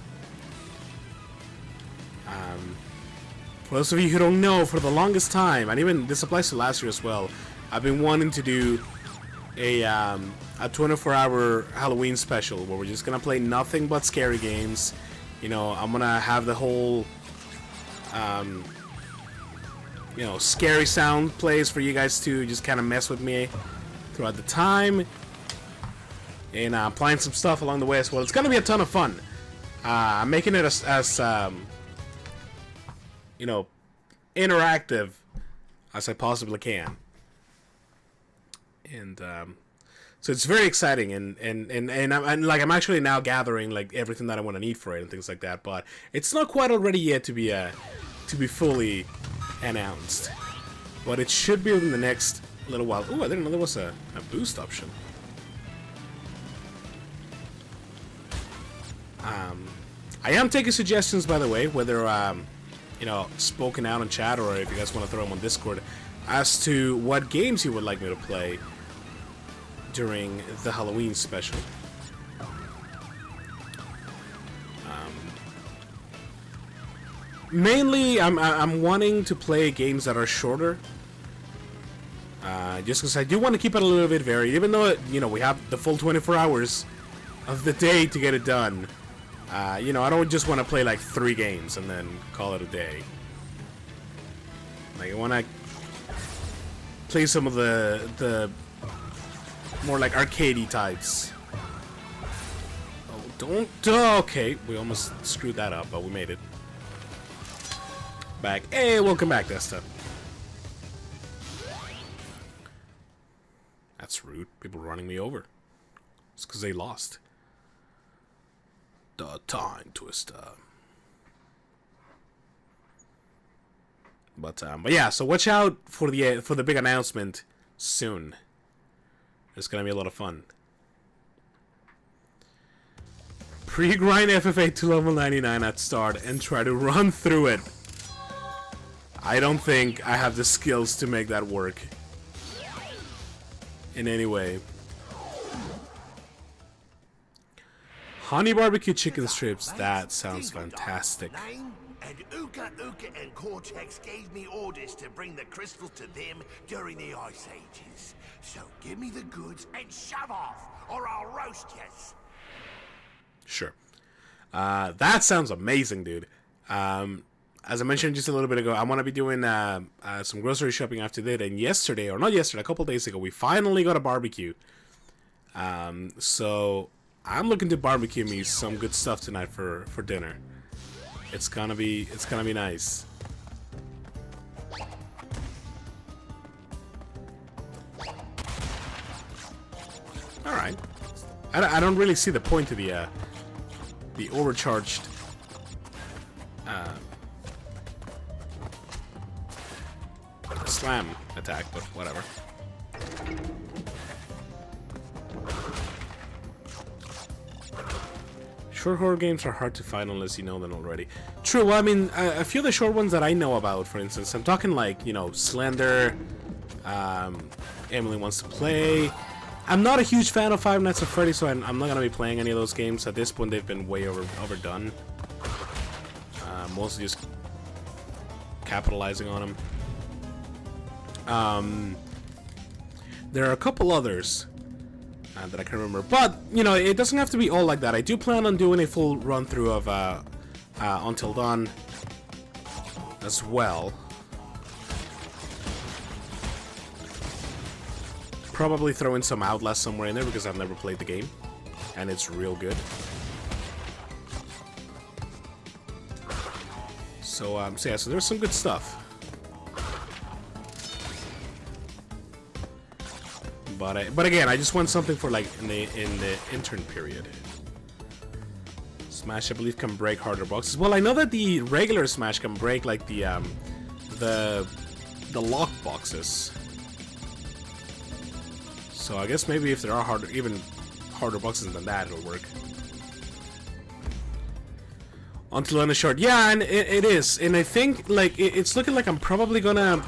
For those of you who don't know, for the longest time, and even this applies to last year as well, I've been wanting to do a 24-hour Halloween special where we're just gonna play nothing but scary games. You know, I'm gonna have the whole you know, scary sound plays for you guys to just kind of mess with me throughout the time, and I'm playing some stuff along the way as well. It's gonna be a ton of fun. I'm making it as you know, interactive as I possibly can, and so it's very exciting, and I'm actually now gathering like everything that I want to need for it and things like that. But it's not quite all ready yet to be fully announced. But it should be within the next little while. Ooh, I didn't know there was a boost option. I am taking suggestions, by the way, whether, you know, spoken out in chat or if you guys want to throw them on Discord, as to what games you would like me to play during the Halloween special. Mainly, I'm wanting to play games that are shorter. Just because I do want to keep it a little bit varied, even though, you know, we have the full 24 hours of the day to get it done. You know, I don't just want to play like 3 games and then call it a day. Like, I want to play some of the more like arcadey types. Oh, don't. Oh, okay, we almost screwed that up, but we made it. Back. Hey, welcome back, Desta. That's rude. People running me over. It's because they lost. The Time Twister. But yeah, so watch out for the big announcement soon. It's gonna be a lot of fun. Pre-grind FFA to level 99 at start and try to run through it. I don't think I have the skills to make that work in any way. Honey barbecue chicken strips, that sounds fantastic. And Uka and Cortex gave me orders to bring the crystals to them during the Ice Ages. So give me the goods and shove off, or I'll roast yous. Sure. That sounds amazing, dude. As I mentioned just a little bit ago, I want to be doing some grocery shopping after that. And yesterday, or not yesterday, a couple days ago, we finally got a barbecue. So I'm looking to barbecue me some good stuff tonight for dinner. It's gonna be nice. All right. I don't really see the point to the overcharged. Slam attack, but whatever. Short horror games are hard to find unless you know them already. True, well, I mean, a few of the short ones that I know about, for instance, I'm talking like, you know, Slender, Emily Wants to Play. I'm not a huge fan of Five Nights at Freddy's, so I'm not going to be playing any of those games. At this point, they've been way overdone. Mostly just capitalizing on them. There are a couple others that I can remember, but you know, it doesn't have to be all like that. I do plan on doing a full run through of Until Dawn as well. Probably throw in some Outlast somewhere in there because I've never played the game and it's real good. So yeah, so there's some good stuff. But again, I just want something for like in the intern period. Smash, I believe, can break harder boxes. Well, I know that the regular Smash can break like the lock boxes. So I guess maybe if there are even harder boxes than that, it'll work. Until Dawn is short, yeah, and it is, and I think like it's looking like I'm probably gonna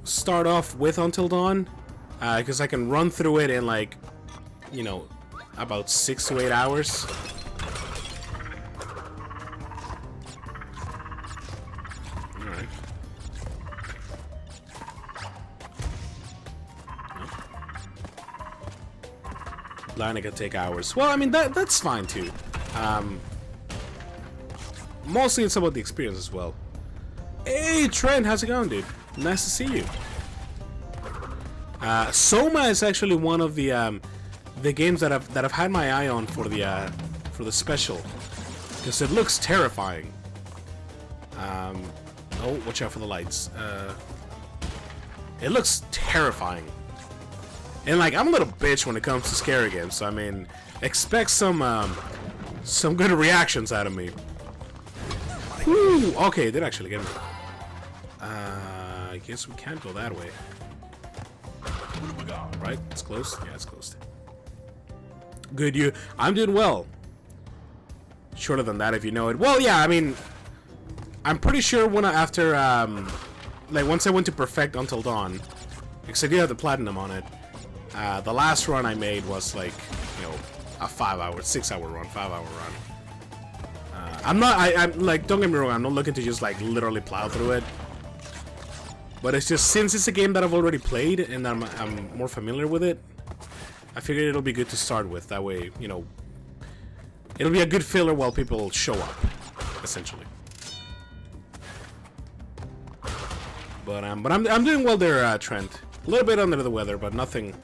start off with Until Dawn. Because I can run through it in like, you know, about 6 to 8 hours. Alright. Line can take hours. Well, I mean, that's fine too. Mostly it's about the experience as well. Hey, Trent, how's it going, dude? Nice to see you. Soma is actually one of the games that I've had my eye on for the special, because it looks terrifying. Oh, watch out for the lights. It looks terrifying, and like I'm a little bitch when it comes to scary games. So I mean, expect some good reactions out of me. Whew, okay, it did actually get me. guess we can't go that way. Right? It's closed? Yeah, it's closed. Good, you. I'm doing well. Shorter than that, if you know it. Well, yeah, I mean, I'm pretty sure after, like, once I went to Perfect Until Dawn, because I do have the Platinum on it, the last run I made was, like, you know, a 5-hour, 6-hour run, 5-hour run. I'm like, don't get me wrong, I'm not looking to just, like, literally plow through it. But it's just, since it's a game that I've already played, and I'm more familiar with it, I figured it'll be good to start with. That way, you know, it'll be a good filler while people show up, essentially. But I'm doing well there, Trent. A little bit under the weather, but nothing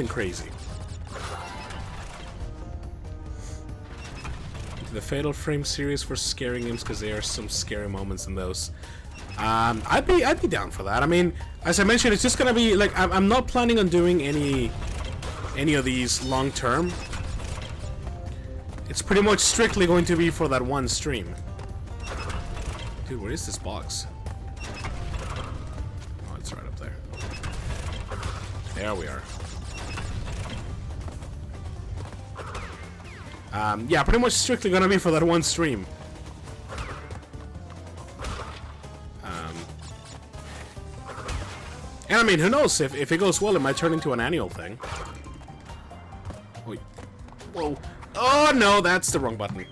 crazy. The Fatal Frame series for scary games, because there are some scary moments in those. I'd be down for that. I mean, as I mentioned, it's just gonna be like I'm not planning on doing any of these long term. It's pretty much strictly going to be for that one stream. Dude, where is this box? Oh, it's right up there. There we are. Yeah, pretty much strictly gonna be for that one stream. And I mean, who knows, if it goes well, it might turn into an annual thing. Wait. Whoa. Oh no, that's the wrong button.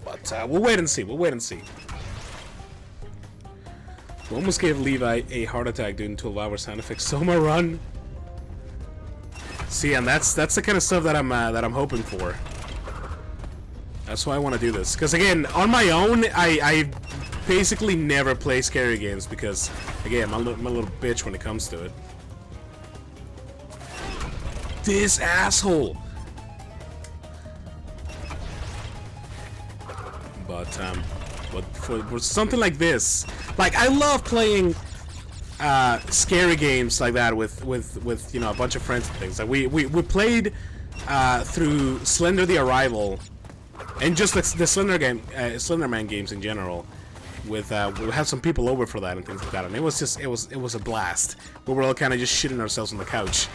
But we'll wait and see, we'll wait and see. We almost gave Levi a heart attack doing 12-hour sound effects. Soma run. See, and that's the kind of stuff that I'm hoping for. That's why I want to do this. Because again, on my own, I basically never play scary games because, again, I'm a little bitch when it comes to it. This asshole. But for something like this, like, I love playing scary games like that with you know, a bunch of friends and things. Like we played through Slender the Arrival and just the Slender Man games in general. With we had some people over for that and things like that, and it was a blast. We were all kind of just shitting ourselves on the couch.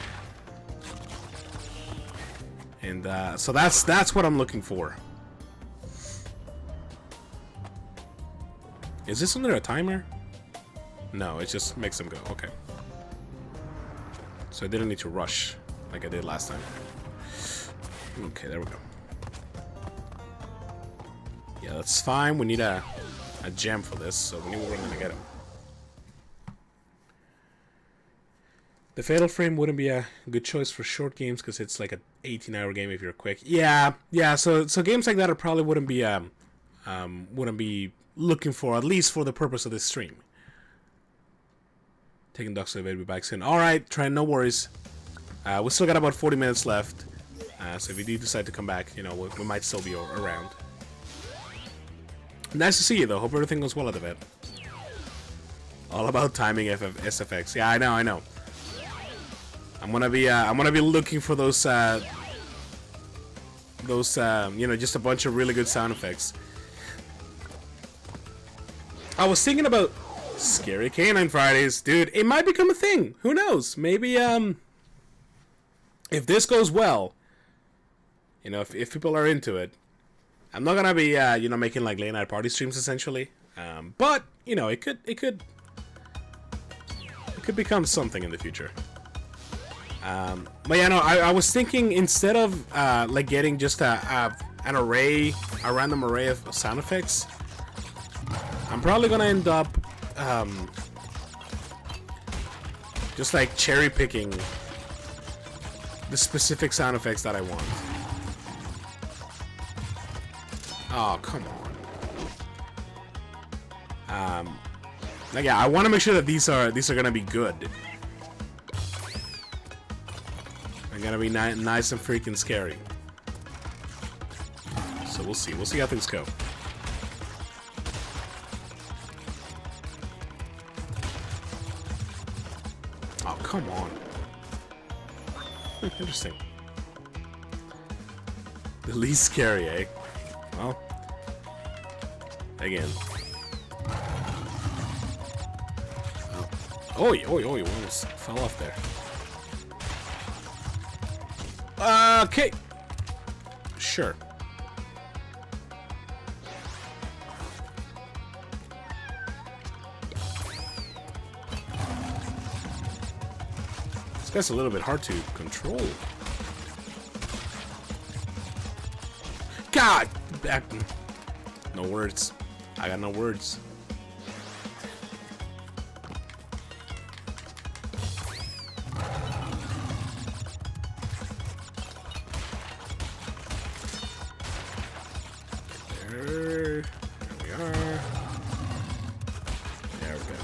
And so that's what I'm looking for. Is this under a timer? No, it just makes them go. Okay. So I didn't need to rush like I did last time. Okay, there we go. Yeah, that's fine. We need a gem for this, so we knew we were gonna get him. The Fatal Frame wouldn't be a good choice for short games because it's like an 18-hour game if you're quick. Yeah. So games like that probably wouldn't be looking for, at least for the purpose of this stream. Taking ducks to the bed, be back soon. All right, Trent, no worries. We still got about 40 minutes left, so if you do decide to come back, you know, we might still be around. Nice to see you, though. Hope everything goes well at the vet. All about timing SFX. Yeah, I know. I'm gonna be looking for those you know, just a bunch of really good sound effects. I was thinking about Scary Canine Fridays, dude. It might become a thing. Who knows? Maybe if this goes well, you know, if people are into it. I'm not gonna be, you know, making like late night party streams essentially, but you know, it could become something in the future. But yeah, no, I was thinking instead of like getting just a random array of sound effects, I'm probably gonna end up just like cherry picking the specific sound effects that I want. Oh, come on. Like, yeah, I want to make sure that these are gonna be good. They're gonna be nice and freaking scary. So we'll see. We'll see how things go. Oh, come on. Interesting. The least scary, eh? Well, again. Oi, oi, oi, we almost fell off there. Okay. Sure. This guy's a little bit hard to control. God! No words. I got no words. There we are. There we go.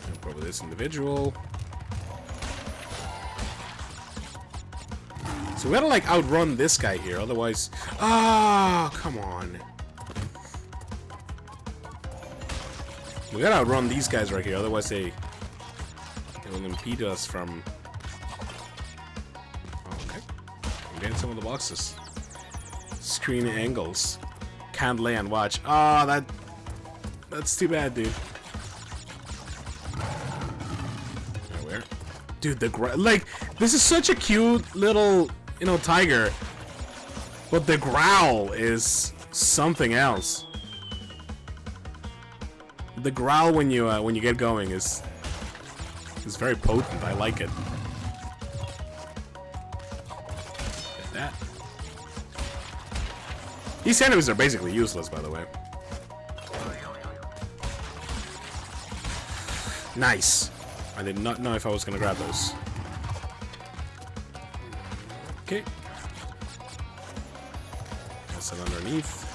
Jump over this individual. So we gotta like outrun this guy here, otherwise. Ah, come on. We gotta outrun these guys right here, otherwise they will impede us from. Okay, I'm getting some of the boxes. Screen angles. Can't lay and watch. Ah, that's too bad, dude. Where? Dude, like this is such a cute little, you know, tiger, but the growl is something else. The growl when you get going is very potent. I like it. Get that. These enemies are basically useless, by the way. Nice. I did not know if I was gonna grab those. Okay. That's it underneath.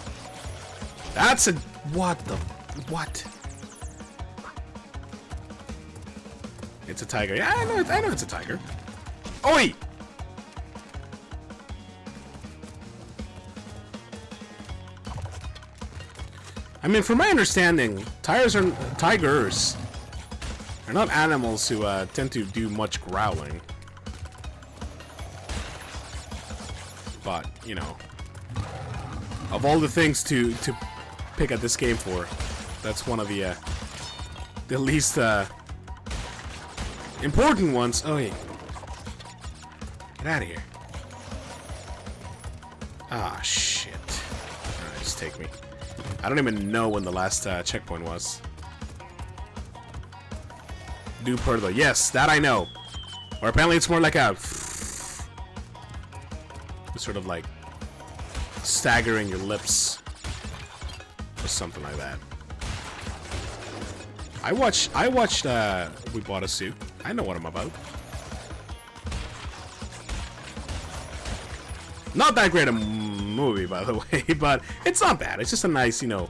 That's a... What the... What? It's a tiger. Yeah, I know it's a tiger. Oi! I mean, from my understanding, tigers are not animals who tend to do much growling. But, you know, of all the things to pick at this game for, that's one of the least important ones. Oh, yeah. Get out of here. Ah, shit. Alright, just take me. I don't even know when the last checkpoint was. Do per though. Yes, that I know. Or apparently it's more like a... sort of like staggering your lips. Or something like that. I watched We Bought a Suit. I know what I'm about. Not that great a movie, by the way, but it's not bad. It's just a nice, you know,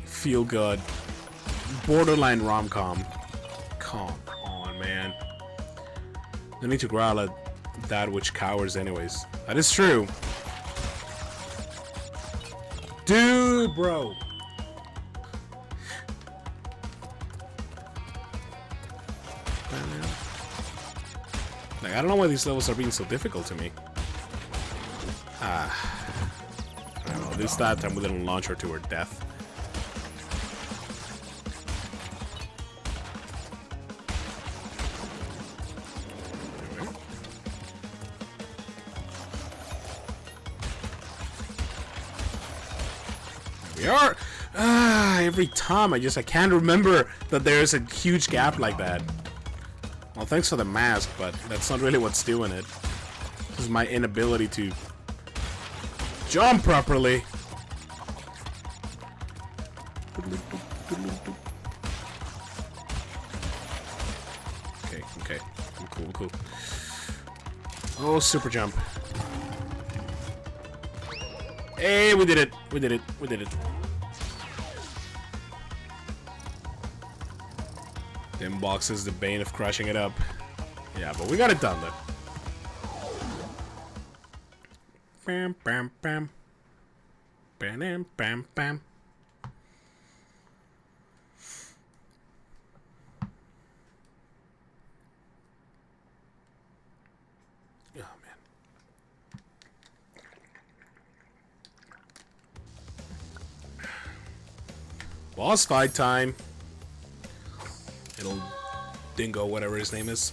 feel-good, borderline rom-com. Come on, man. I need to growl at that which cowers anyways. That is true. Dude, bro. Like, I don't know why these levels are being so difficult to me. I don't know, this time with a launcher to her death. We are. Every time I can't remember that there's a huge gap like that. Well, thanks for the mask, but that's not really what's doing it. This is my inability to jump properly. Okay. I'm cool. Oh, super jump. Hey, we did it. We did it. Them boxes, the bane of crushing it up. Yeah, but we got it done, though. Bam, bam, bam. Bam, bam, bam. Oh, man. Boss fight time. Little dingo, whatever his name is.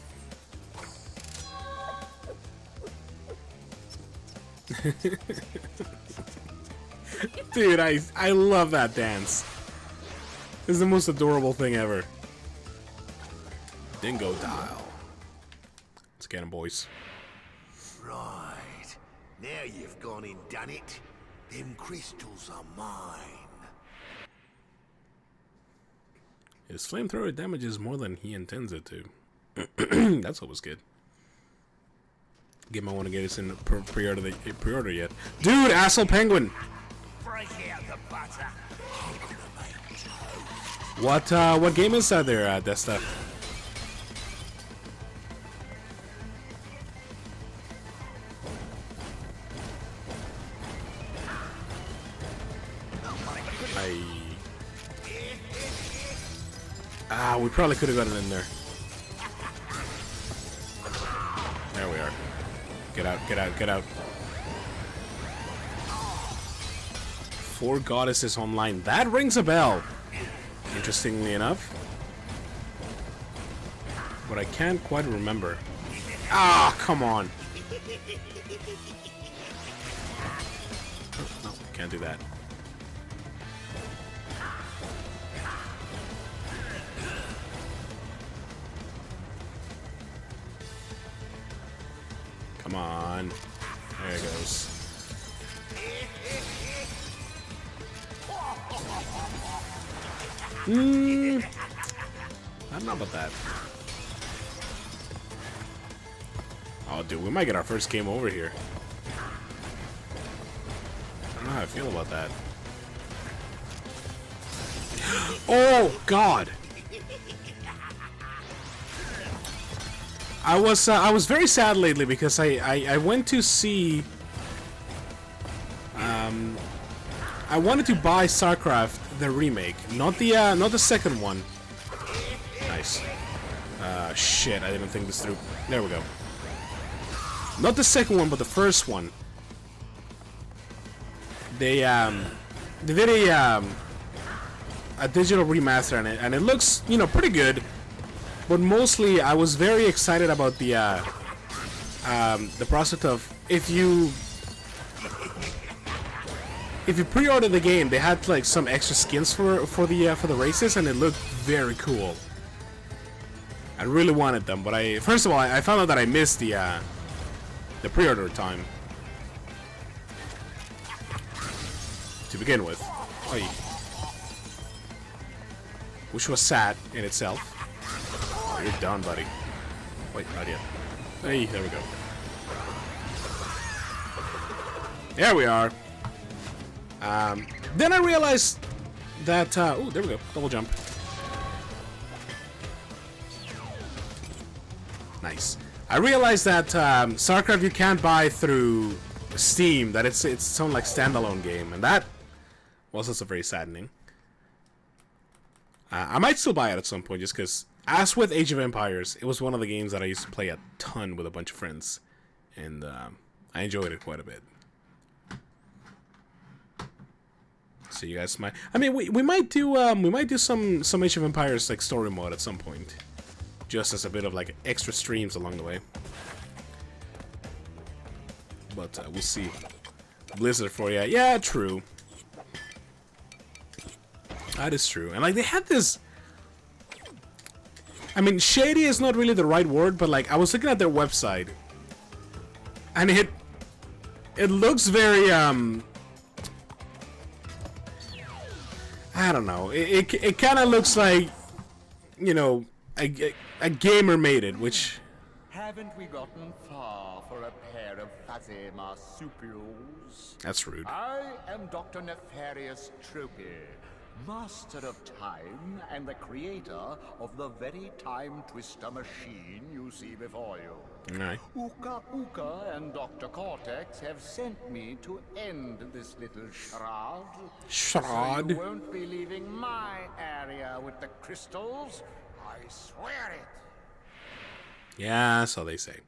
Dude, I love that dance. This is the most adorable thing ever. Dingo dial. Let's get him, boys. Right. Now you've gone and done it. Them crystals are mine. His flamethrower damages more than he intends it to. That's always good. Game I want to get us in pre-order yet. Dude, asshole penguin. Break out the butter. What game is that there, Desta? We probably could have gotten in there. There we are. Get out, get out, get out. 4 goddesses online. That rings a bell. Interestingly enough. But I can't quite remember. Ah, come on. No, can't do that. Come on. There it goes. I don't know about that. Oh, dude, we might get our first game over here. I don't know how I feel about that. Oh, God! I was very sad lately because I went to see. I wanted to buy StarCraft the remake, not the second one. Nice. Shit, I didn't think this through. There we go. Not the second one, but the first one. They did a digital remaster on it, and it looks, you know, pretty good. But mostly, I was very excited about the prospect of if you pre-order the game, they had like some extra skins for the races, and it looked very cool. I really wanted them, but first of all I found out that I missed the pre-order time to begin with, which was sad in itself. Oh, you're done, buddy. Wait, not yet. Hey, there we go. There we are. Then I realized that, oh, there we go, double jump. Nice. I realized that StarCraft you can't buy through Steam, that it's its own like standalone game, and that was also very saddening. I might still buy it at some point, just because, as with Age of Empires, it was one of the games that I used to play a ton with a bunch of friends, and I enjoyed it quite a bit. So you guys might, I mean, we might do some Age of Empires like story mode at some point, just as a bit of like extra streams along the way. But we'll see. Blizzard for you, yeah, true. That is true, and like they had this. I mean, shady is not really the right word, but like I was looking at their website, and it looks very I don't know. It kind of looks like, you know, a gamer made it, which. Haven't we gotten far for a pair of fuzzy marsupials? That's rude. I am Dr. Nefarious Tropy, master of time and the creator of the very time twister machine you see before you. Alright. Uka Uka and Dr. Cortex have sent me to end this little charade. Charade? So you won't be leaving my area with the crystals. I swear it. Yeah, so they say.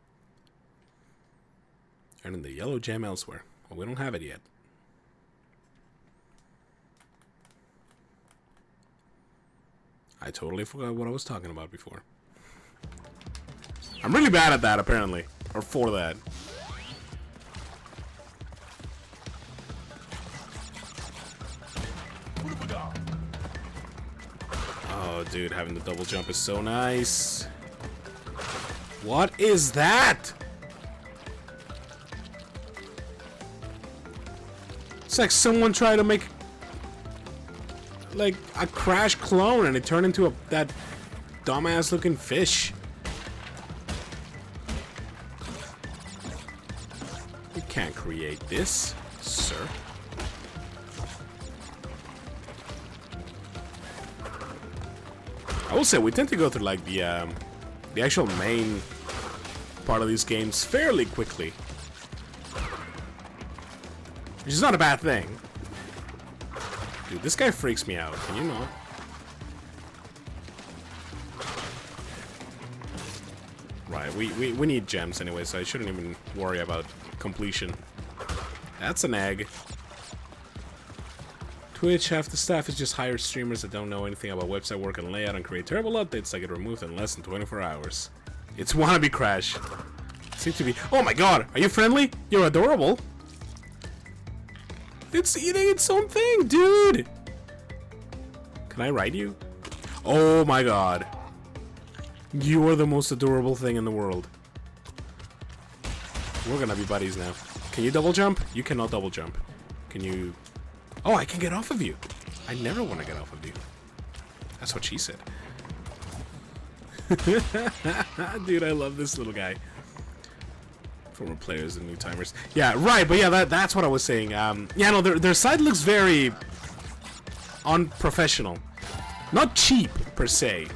And in the yellow gem elsewhere. Well, we don't have it yet. I totally forgot what I was talking about before. I'm really bad at that, apparently. Or for that. Oh, dude, having the double jump is so nice. What is that? It's like someone tried to make like a Crash clone and it turned into that dumbass looking fish. You can't create this, sir. I will say we tend to go through like the actual main part of these games fairly quickly, which is not a bad thing. Dude, this guy freaks me out. Can you not? Right, we need gems anyway, so I shouldn't even worry about completion. That's an egg. Twitch, half the staff is just hired streamers that don't know anything about website work and layout and create terrible updates that get removed in less than 24 hours. It's wannabe Crash. Seems to be. Oh my god, are you friendly? You're adorable. It's eating its own thing, dude. Can I ride you? Oh my god. You are the most adorable thing in the world. We're gonna be buddies now. Can you double jump? You cannot double jump. Can you... Oh, I can get off of you. I never want to get off of you. That's what she said. Dude, I love this little guy. Former players and new timers. Yeah, right, but yeah, that's what I was saying. Yeah, no, their site looks very unprofessional. Not cheap, per se.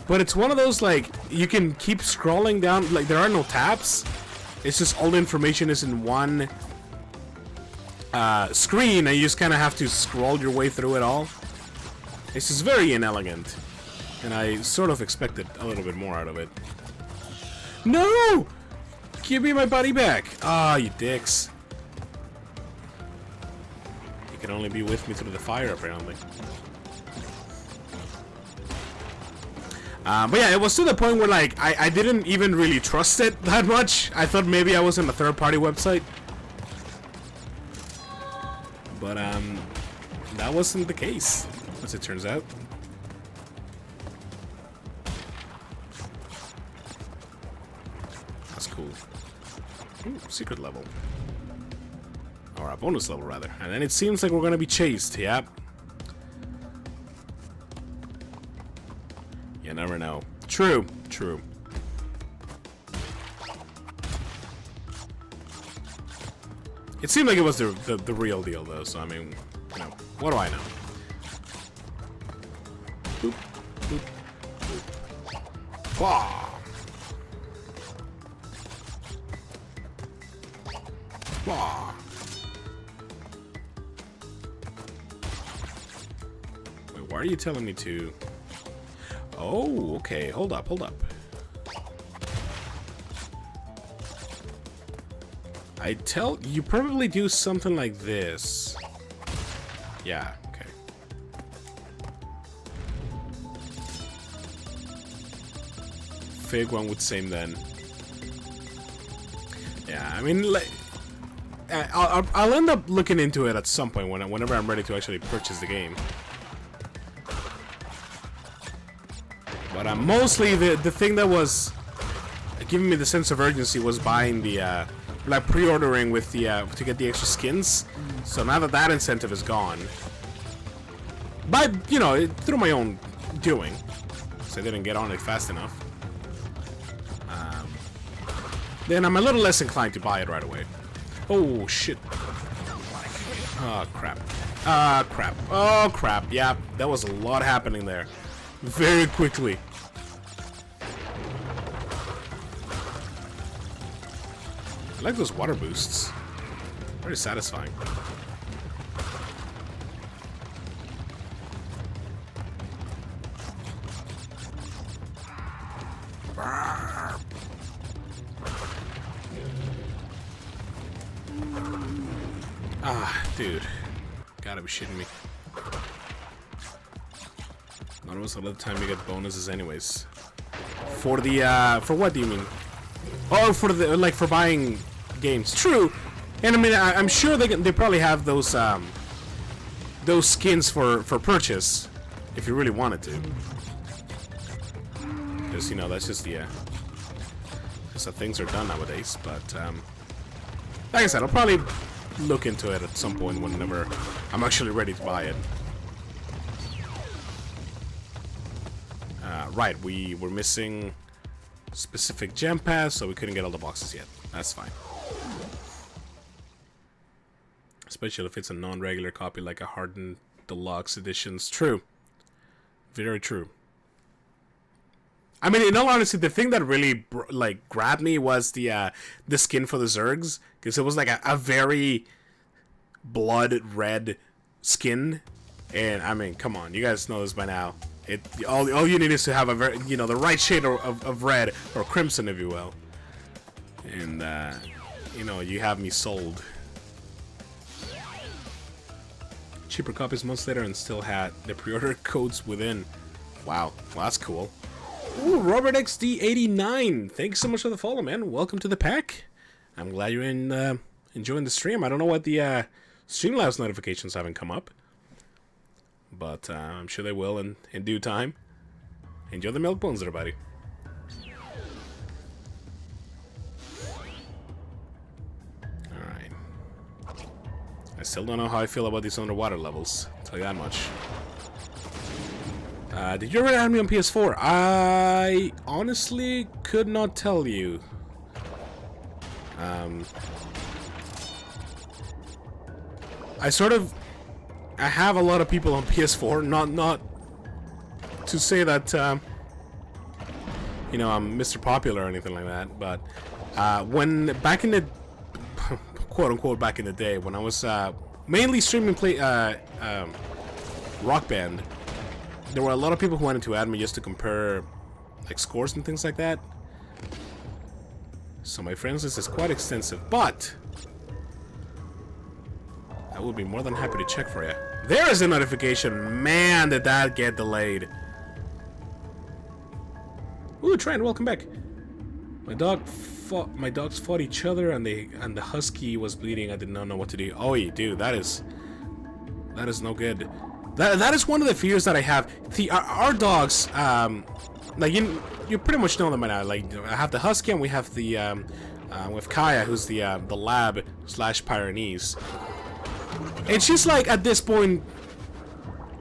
But it's one of those, like, you can keep scrolling down. Like, there are no tabs. It's just all the information is in one screen, and you just kind of have to scroll your way through it all. It's just very inelegant. And I sort of expected a little bit more out of it. No! Give me my buddy back. Ah, you dicks. You can only be with me through the fire, apparently. But yeah, it was to the point where, like, I didn't even really trust it that much. I thought maybe I was on a third-party website. But, that wasn't the case, as it turns out. That's cool. Ooh, secret level. Or a bonus level, rather. And then it seems like we're gonna be chased, yep. You never know. True, true. It seemed like it was the real deal, though, so I mean, you know, what do I know? Boop, boop, boop. Wah! Wah! Wait, why are you telling me to... Oh, okay, hold up, hold up. You probably do something like this. Yeah, okay. Fig one would same then. Yeah, I mean, like, I'll end up looking into it at some point whenever I'm ready to actually purchase the game. But mostly the thing that was giving me the sense of urgency was buying the like pre-ordering with the to get the extra skins. So now that that incentive is gone, but you know, through my own doing, so I didn't get on it fast enough. Then I'm a little less inclined to buy it right away. Oh shit! Oh crap! Ah crap! Oh crap! Yeah, that was a lot happening there. Very quickly. I like those water boosts. Very satisfying. Ah, dude. Gotta be shitting me. When was the other time you get bonuses anyways? For the, for what do you mean? Oh, for the, like, for buying games. True. And I mean, I'm sure they probably have those skins for purchase, if you really wanted to. Because, you know, that's just the, just how things are done nowadays. But, like I said, I'll probably look into it at some point whenever I'm actually ready to buy it. Right, we were missing specific gem pass, so we couldn't get all the boxes yet. That's fine. Especially if it's a non-regular copy like a hardened deluxe editions. True. Very true. I mean, in all honesty, the thing that really like grabbed me was the skin for the Zergs, because it was like a very blood red skin, and I mean, come on, you guys know this by now. All you need is to have a very, you know, the right shade of red or crimson, if you will, and you know, you have me sold. Cheaper copies months later and still had the pre-order codes within. Wow, well, that's cool. Ooh, Robert XD89, thanks so much for the follow, man. Welcome to the pack. I'm glad you're enjoying the stream. I don't know what the Streamlabs notifications haven't come up, but I'm sure they will in due time. Enjoy the milk bones, everybody. Alright. I still don't know how I feel about these underwater levels. I'll tell you that much. Did you ever have me on PS4? I honestly could not tell you. I have a lot of people on PS4. Not to say that you know, I'm Mr. Popular or anything like that, but when back in the quote unquote back in the day when I was mainly streaming Rock Band, there were a lot of people who wanted to add me just to compare like scores and things like that. So my friends list is quite extensive, but I would be more than happy to check for you. There is a notification. Man, did that get delayed. Ooh, Trent, welcome back. My dogs fought each other, and the husky was bleeding. I did not know what to do. Oh, you do. That is no good. That is one of the fears that I have. Our dogs, like you pretty much know them by now. Like I have the husky, and we have the with Kaya, who's the lab / Pyrenees. And she's like at this point,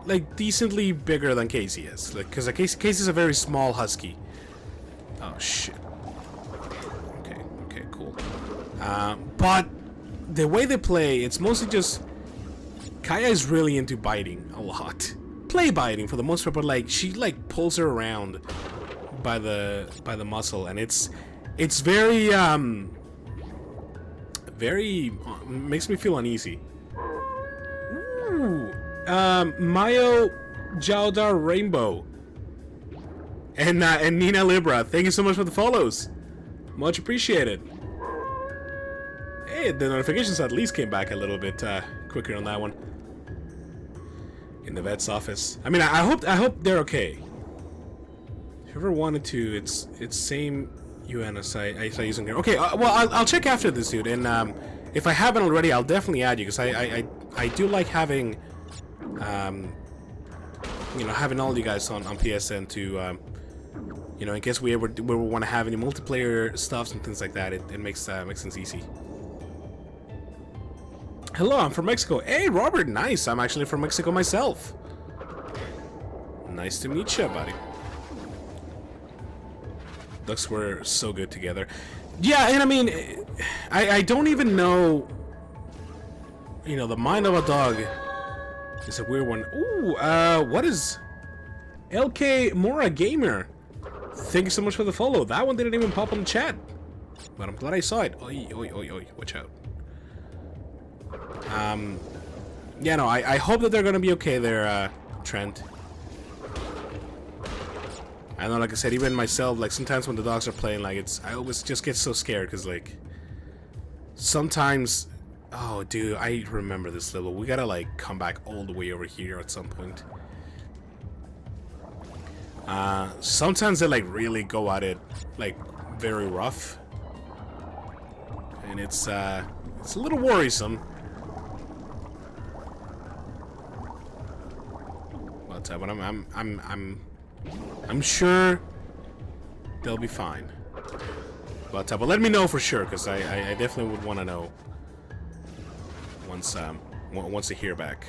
like decently bigger than Casey is. Like, because Casey's a very small husky. Oh shit. Okay, cool. But the way they play, it's mostly just Kaya is really into biting a lot. Play biting for the most part, but like she like pulls her around by the muscle, and it's very makes me feel uneasy. Ooh, Mayo Jaudar Rainbow and Nina Libra, thank you so much for the follows. Much appreciated. Hey, the notifications at least came back a little bit quicker on that one. In the vet's office. I mean, I hope they're okay. If you ever wanted to, it's same UN as I using here. Okay, well I'll check after this, dude, and if I haven't already, I'll definitely add you, because I do like having you know, having all you guys on PSN to you know, in case we ever want to have any multiplayer stuffs and things like that. It makes things easy. Hello, I'm from Mexico. Hey, Robert, nice. I'm actually from Mexico myself. Nice to meet you, buddy. Ducks were so good together. Yeah, and I mean, I don't even know. You know, the mind of a dog is a weird one. Ooh, what is LK Mora Gamer? Thank you so much for the follow. That one didn't even pop on the chat, but I'm glad I saw it. Oi, oi, oi, oi. Watch out. Yeah, no, I hope that they're gonna be okay there, Trent. I know, like I said, even myself, like sometimes when the dogs are playing, like I always just get so scared, because like sometimes, oh dude, I remember this level. We gotta like come back all the way over here at some point. Sometimes they like really go at it like very rough, and it's a little worrisome. But I'm sure they'll be fine. But let me know for sure, because I definitely would want to know once I hear back.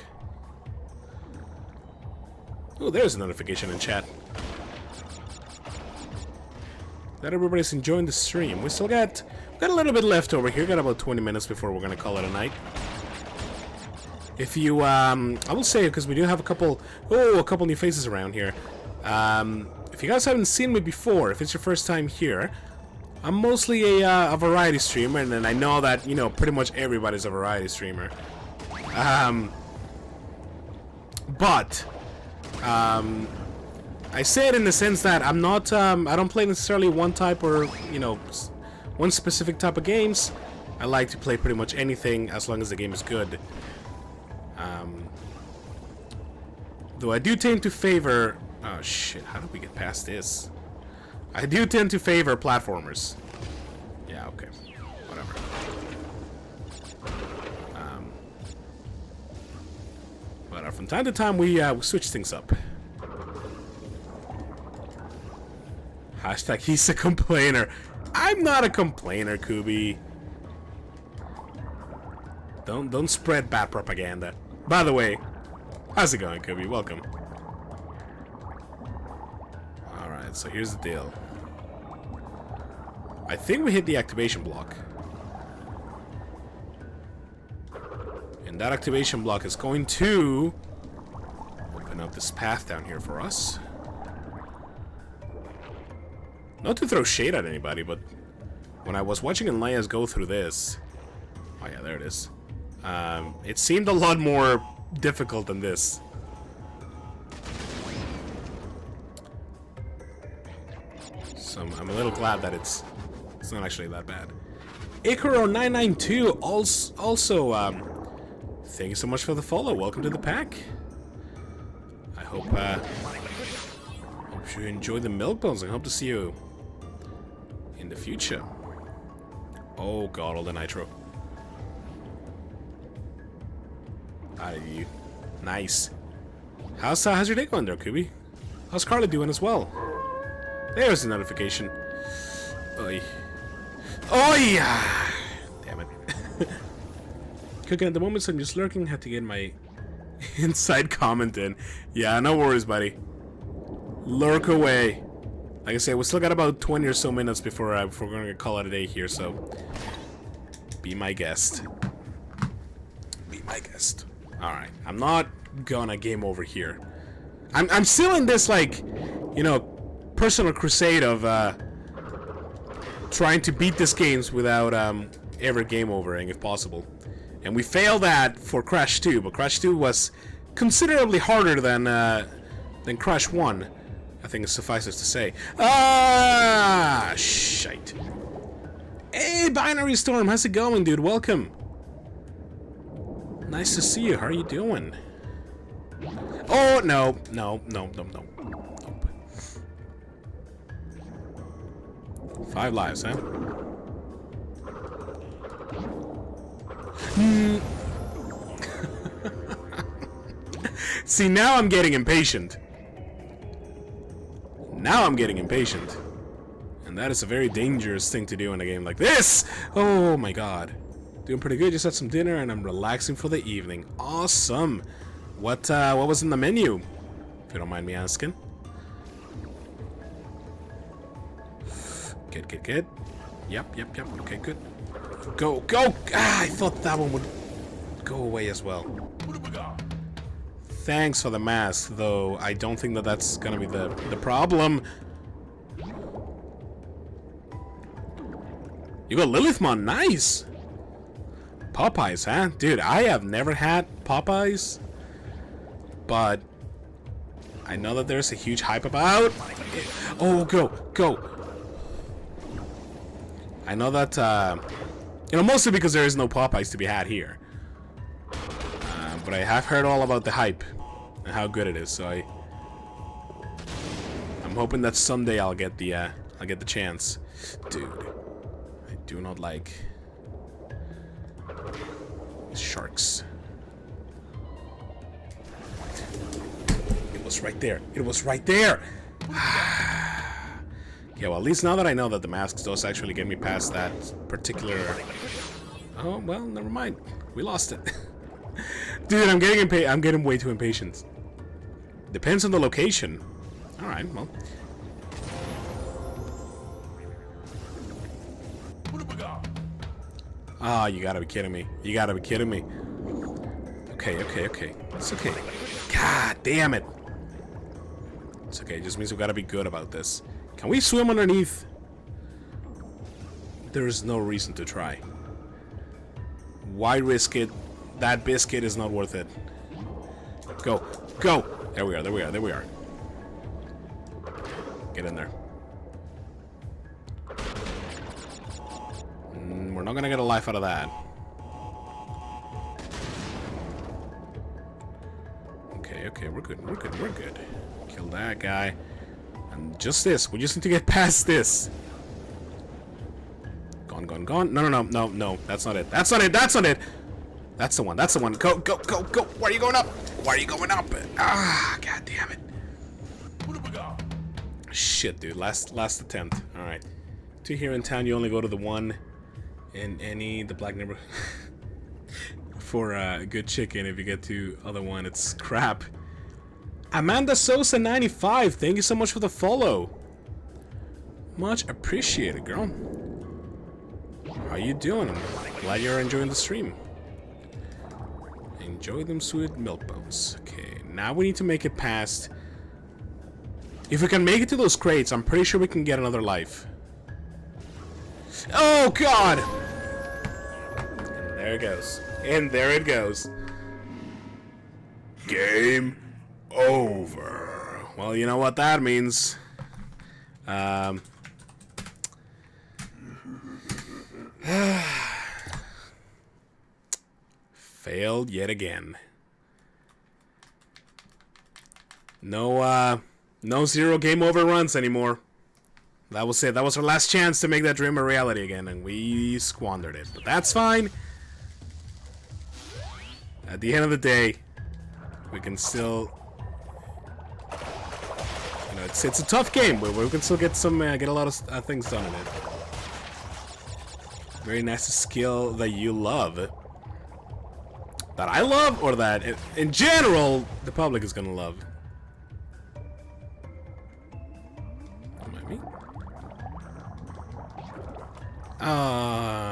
Oh, there's a notification in chat that everybody's enjoying the stream. We still got a little bit left over here. Got about 20 minutes before we're gonna call it a night. If you, I will say, because we do have a couple new faces around here. If you guys haven't seen me before, if it's your first time here, I'm mostly a variety streamer, and I know that, you know, pretty much everybody's a variety streamer. But I say it in the sense that I'm not, I don't play necessarily one type or, you know, one specific type of games. I like to play pretty much anything as long as the game is good. Though I do tend to favor... Oh shit, how do we get past this? I do tend to favor platformers. Yeah, okay. Whatever. But from time to time we switch things up. Hashtag he's a complainer. I'm not a complainer, Kubi. Don't spread bad propaganda. By the way, how's it going, Kubi? Welcome. Alright, so here's the deal. I think we hit the activation block. And that activation block is going to open up this path down here for us. Not to throw shade at anybody, but when I was watching Elias go through this... Oh yeah, there it is. It seemed a lot more difficult than this. So I'm a little glad that it's not actually that bad. Ikaro992 also thank you so much for the follow. Welcome to the pack. I hope you enjoy the milk bones. I hope to see you in the future. Oh god, all the nitro. Out of you. Nice. How's your day going there, Kubi? How's Carla doing as well? There's the notification. Oi. Oh yeah! Damn it. Cooking at the moment, so I'm just lurking. Had to get my inside comment in. Yeah, no worries, buddy. Lurk away. Like I said, we still got about 20 or so minutes before we're going to call it a day here, so be my guest. Be my guest. Alright, I'm not gonna game over here. I'm still in this, like, you know, personal crusade of trying to beat these games without ever game overing if possible. And we failed that for Crash 2, but Crash 2 was considerably harder than Crash 1. I think it suffices to say. Ah, shite. Hey, Binary Storm, how's it going, dude? Welcome. Nice to see you. How are you doing? Oh, no. No. Nope. 5 lives, huh? See, now I'm getting impatient. And that is a very dangerous thing to do in a game like this. Oh my god. Doing pretty good. Just had some dinner and I'm relaxing for the evening. Awesome. What was in the menu? If you don't mind me asking. Good. Yep. Okay, good. Go. Ah, I thought that one would go away as well. Thanks for the mask, though. I don't think that that's gonna be the problem. You got Lilithmon, nice. Popeyes, huh? Dude, I have never had Popeyes, but I know that there's a huge hype about. Oh, go. I know that, you know, mostly because there is no Popeyes to be had here. But I have heard all about the hype and how good it is, so I'm I'm hoping that someday I'll get the chance. Dude, I do not like sharks. It was right there. It was right there. Yeah, well, at least now that I know that the masks does actually get me past that particular... Oh, well, never mind. We lost it. Dude, I'm getting way too impatient. Depends on the location. Alright, well. Ah, you gotta be kidding me. You gotta be kidding me. Okay, okay, okay. It's okay. God damn it. It's okay, it just means we gotta be good about this. Can we swim underneath? There is no reason to try. Why risk it? That biscuit is not worth it. Go. Go! There we are, there we are, there we are. Get in there. We're not gonna get a life out of that. Okay, okay, we're good, we're good, we're good. Kill that guy. And just this. We just need to get past this. Gone, gone, gone. No, no, no, no, no. That's not it. That's not it. That's not it. That's the one. That's the one. Go, go, go, go. Why are you going up? Why are you going up? Ah, god damn it. Shit, dude. Last attempt. All right. To here in town, you only go to the one in the black neighborhood. For good chicken. If you get to other one, it's crap. Amanda Sosa 95, thank you so much for the follow. Much appreciated, girl. How you doing? I'm glad you're enjoying the stream. Enjoy them sweet milk bones. Okay, now we need to make it past. If we can make it to those crates, I'm pretty sure we can get another life. Oh god! And there it goes. And there it goes. Game over. Well, you know what that means. Failed yet again. No, no 0 game over runs anymore. That was it. That was our last chance to make that dream a reality again, and we squandered it. But that's fine. At the end of the day, we can still... You know, it's a tough game, but we can still get some get a lot of things done in it. Very nice skill that you love. That I love, or that in general the public is gonna love. Am I me?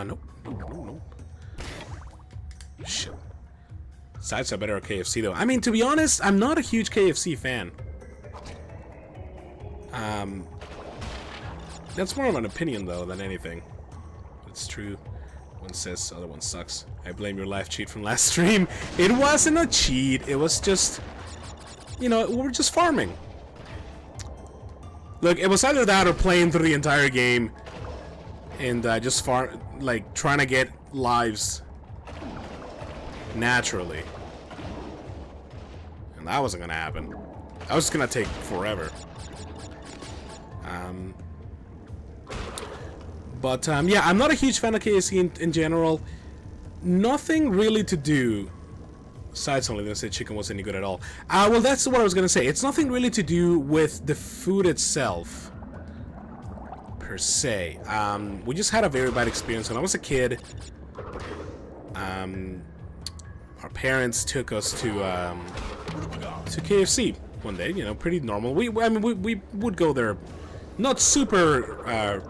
Nope. Nope. Shit. Sides are better at KFC though. I mean, to be honest, I'm not a huge KFC fan. That's more of an opinion though than anything. It's true. One says the other one sucks. I blame your live cheat from last stream. It wasn't a cheat. It was just, you know, we were just farming. Look, it was either that or playing through the entire game and just like trying to get lives naturally. And that wasn't gonna happen. That was just gonna take forever. Yeah, I'm not a huge fan of KFC in general. Nothing really to do. Besides, only didn't say chicken wasn't any good at all. Well, that's what I was gonna say. It's nothing really to do with the food itself, per se. We just had a very bad experience when I was a kid. Our parents took us to KFC one day. You know, pretty normal. We would go there, not super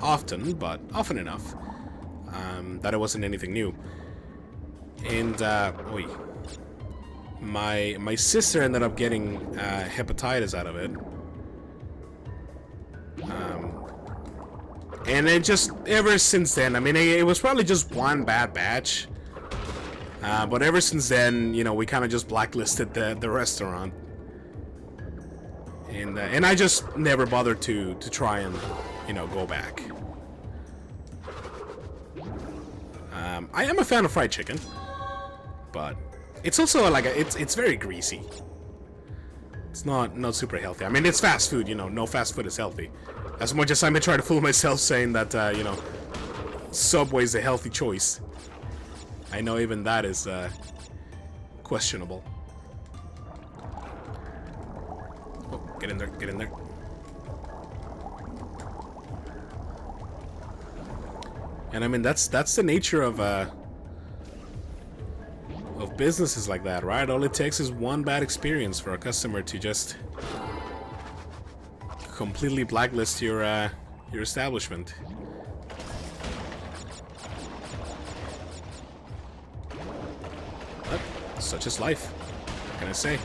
often, but often enough that it wasn't anything new. And my sister ended up getting hepatitis out of it. And it just, ever since then, I mean, it was probably just one bad batch. But ever since then, you know, we kind of just blacklisted the restaurant. And I just never bothered to try and, you know, go back. I am a fan of fried chicken, but it's also like it's very greasy. It's not super healthy. I mean, it's fast food, you know. No fast food is healthy. As much as I may try to fool myself saying that, you know, Subway is a healthy choice. I know even that is questionable. Oh, get in there, get in there. And I mean, that's the nature of businesses like that, right? All it takes is one bad experience for a customer to just completely blacklist your establishment. But such is life. What can I say?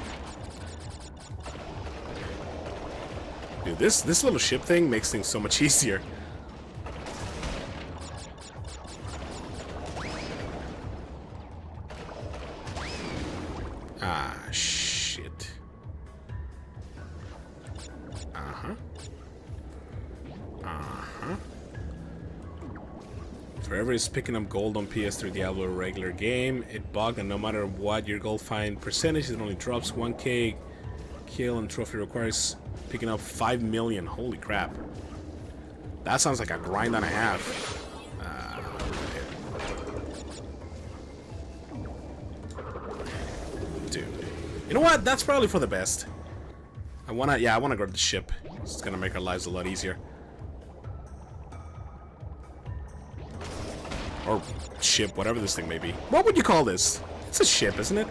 Dude, this little ship thing makes things so much easier. Ah, shit. Forever is picking up gold on PS3 Diablo regular game. It bugged, and no matter what your gold find percentage, it only drops 1k. Kill and trophy requires picking up 5 million. Holy crap. That sounds like a grind and a half. Dude. You know what? That's probably for the best. I wanna grab the ship. It's gonna make our lives a lot easier. Or ship, whatever this thing may be. What would you call this? It's a ship, isn't it?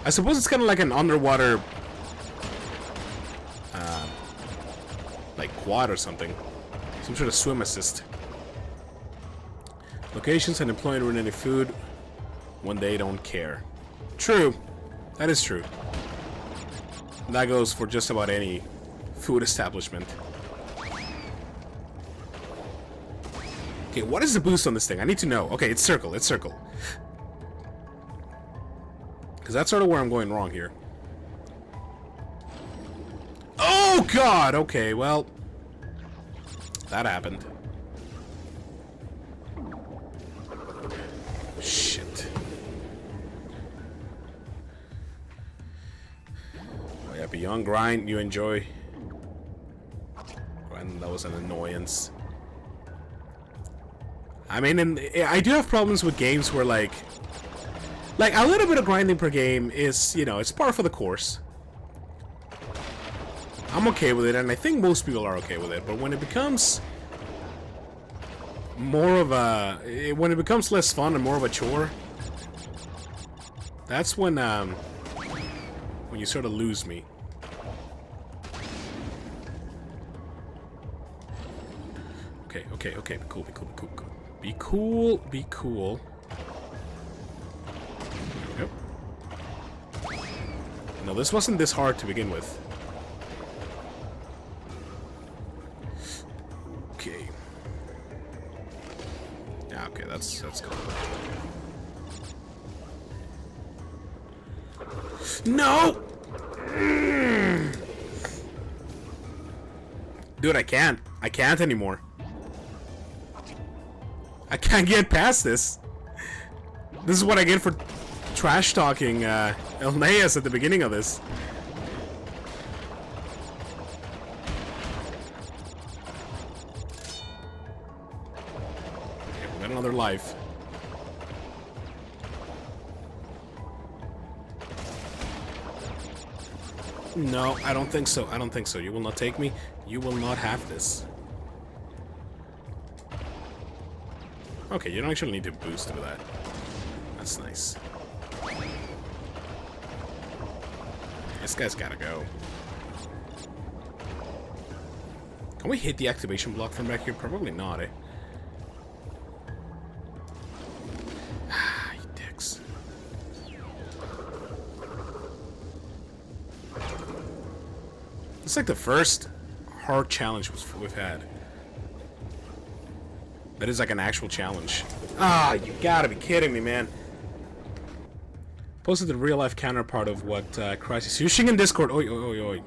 I suppose it's kind of like an underwater... like quad or something. Some sort of swim assist. Locations and employing run any food when they don't care. True. That is true. That goes for just about any food establishment. Okay, what is the boost on this thing? I need to know. Okay, it's circle, it's circle. Because that's sort of where I'm going wrong here. Oh, God! Okay, well... that happened. Shit. Oh, yeah, beyond grind, you enjoy... and that was an annoyance. I mean, I do have problems with games where, like a little bit of grinding per game is, you know, it's par for the course. I'm okay with it, and I think most people are okay with it. But when it becomes more of a, when it becomes less fun and more of a chore, that's when you sort of lose me. Okay, be cool. Be cool. Yep. No, this wasn't this hard to begin with. Okay. Yeah, okay, that's cool. No! Dude, I can't anymore. I can't get past this. This is what I get for trash talking Elneas at the beginning of this. Okay, we got another life. No, I don't think so. You will not take me. You will not have this. Okay, you don't actually need to boost with that. That's nice. This guy's gotta go. Can we hit the activation block from back here? Probably not, eh? Ah, you dicks. It's like the first hard challenge we've had. That is like an actual challenge. Ah, you gotta be kidding me, man. Posted the real-life counterpart of what Crisis using in Discord. Oi.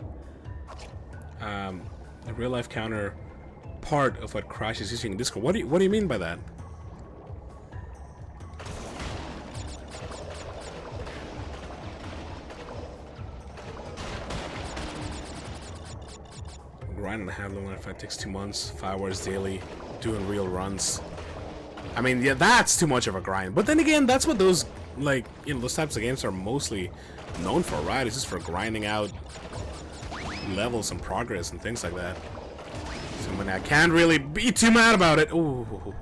The real-life counterpart of what Crisis using in Discord. What do you mean by that? grind on a handle if it takes 2 months, 5 hours daily, doing real runs. I mean, yeah, that's too much of a grind. But then again, that's what those, like, you know, those types of games are mostly known for, right? It's just for grinding out levels and progress and things like that. So I mean, I can't really be too mad about it. Ooh.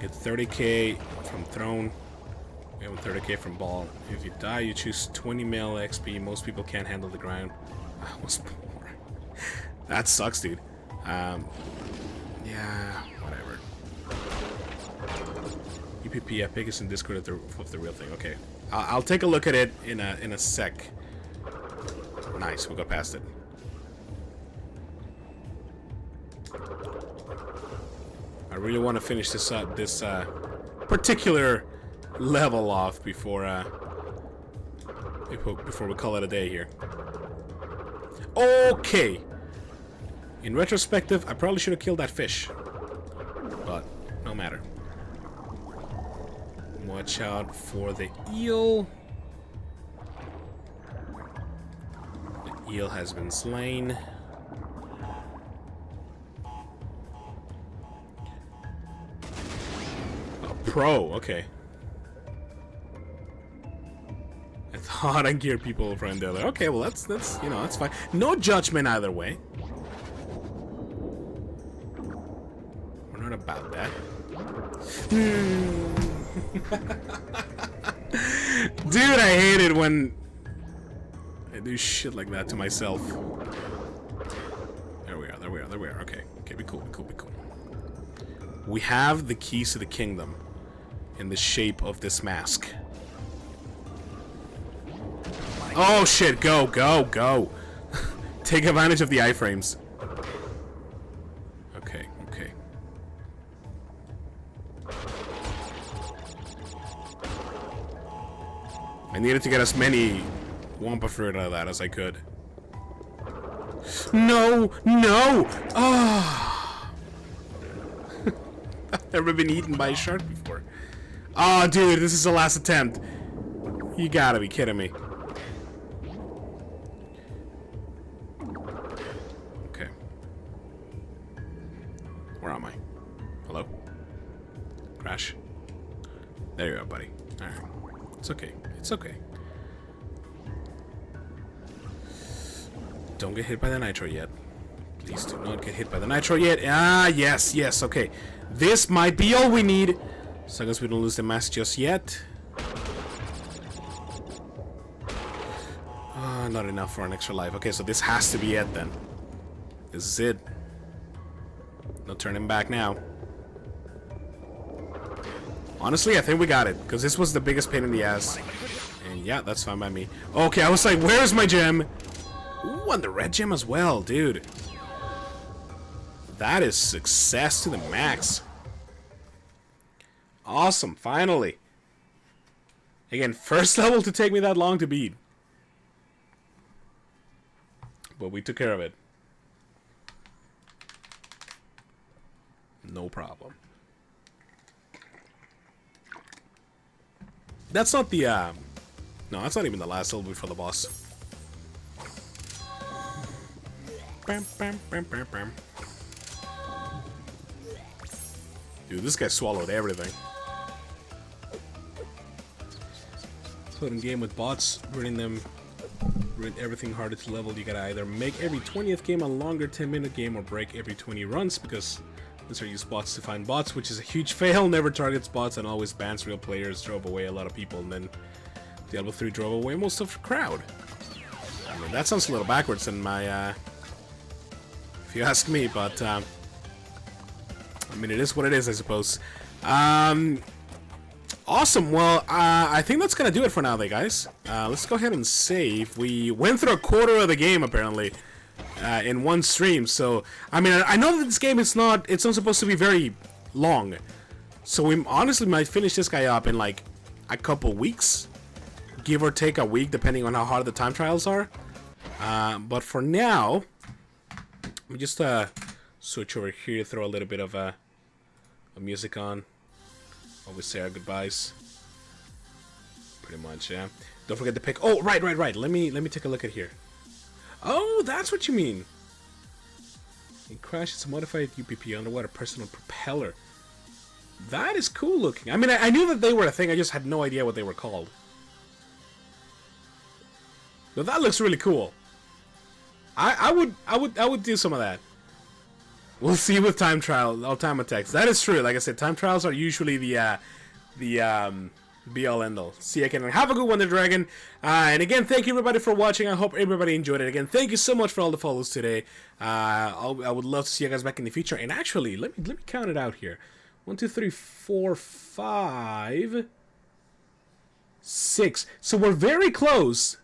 Get 30k from Throne. And 30k from Ball. If you die, you choose 20 mil XP. Most people can't handle the grind. I was poor. That sucks, dude. Yeah, whatever. UPP Epic is in Discord of the real thing. Okay, I'll take a look at it in a sec. Nice, we got past it. I really want to finish this particular level off before we call it a day here. Okay. In retrospective, I probably should have killed that fish, but no matter. Watch out for the eel. The eel has been slain. A pro, okay. I thought I geared people over on the other. Okay, well that's you know, that's fine. No judgment either way. We're not about that. Dude, I hate it when I do shit like that to myself. There we are. Okay, be cool. We have the keys to the kingdom in the shape of this mask. Oh shit, go. Take advantage of the iframes. Okay. I needed to get as many Wampa fruit out of that as I could. No! Ah! I've never been eaten by a shark before. Oh, dude, this is the last attempt. You gotta be kidding me. Okay. Where am I? Hello? Crash. There you go, buddy. Alright. It's okay. Don't get hit by the nitro yet. Please do not get hit by the nitro yet. Ah, yes, okay. This might be all we need. So I guess we don't lose the mask just yet. Not enough for an extra life. Okay, so this has to be it then. This is it. No turning back now. Honestly, I think we got it, because this was the biggest pain in the ass. And yeah, that's fine by me. Okay, I was like, where's my gem? Ooh, and the red gem as well, dude. That is success to the max. Awesome, finally. Again, first level to take me that long to beat. But we took care of it. No problem. That's not the, no, that's not even the last level before the boss. Dude, this guy swallowed everything. Floating game with bots, running everything harder to level. You gotta either make every 20th game a longer 10-minute game or break every 20 runs, because these are used bots to find bots, which is a huge fail. Never targets bots and always bans real players. Drove away a lot of people, and then Diablo 3 drove away most of the crowd. I mean, that sounds a little backwards in my, if you ask me, but I mean, it is what it is, I suppose. Awesome. Well, I think that's gonna do it for now, guys. Let's go ahead and save. We went through a quarter of the game apparently in one stream. So I mean, I know that this game is it's not supposed to be very long. So we honestly might finish this guy up in like a couple weeks, give or take a week, depending on how hard the time trials are. But for now, let me just switch over here, throw a little bit of music on. Always say our goodbyes. Pretty much, yeah. Don't forget to pick. Oh, right. Let me take a look at here. Oh, that's what you mean. It crashes a modified UPP underwater personal propeller. That is cool looking. I mean, I knew that they were a thing. I just had no idea what they were called. But that looks really cool. I would do some of that. We'll see with time trial or time attacks. That is true. Like I said, time trials are usually the be all end all. See you again. Have a good one, the dragon. And again, thank you everybody for watching. I hope everybody enjoyed it. Again, thank you so much for all the follows today. I would love to see you guys back in the future. And actually, let me count it out here. 1, 2, 3, 4, 5, 6. So we're very close.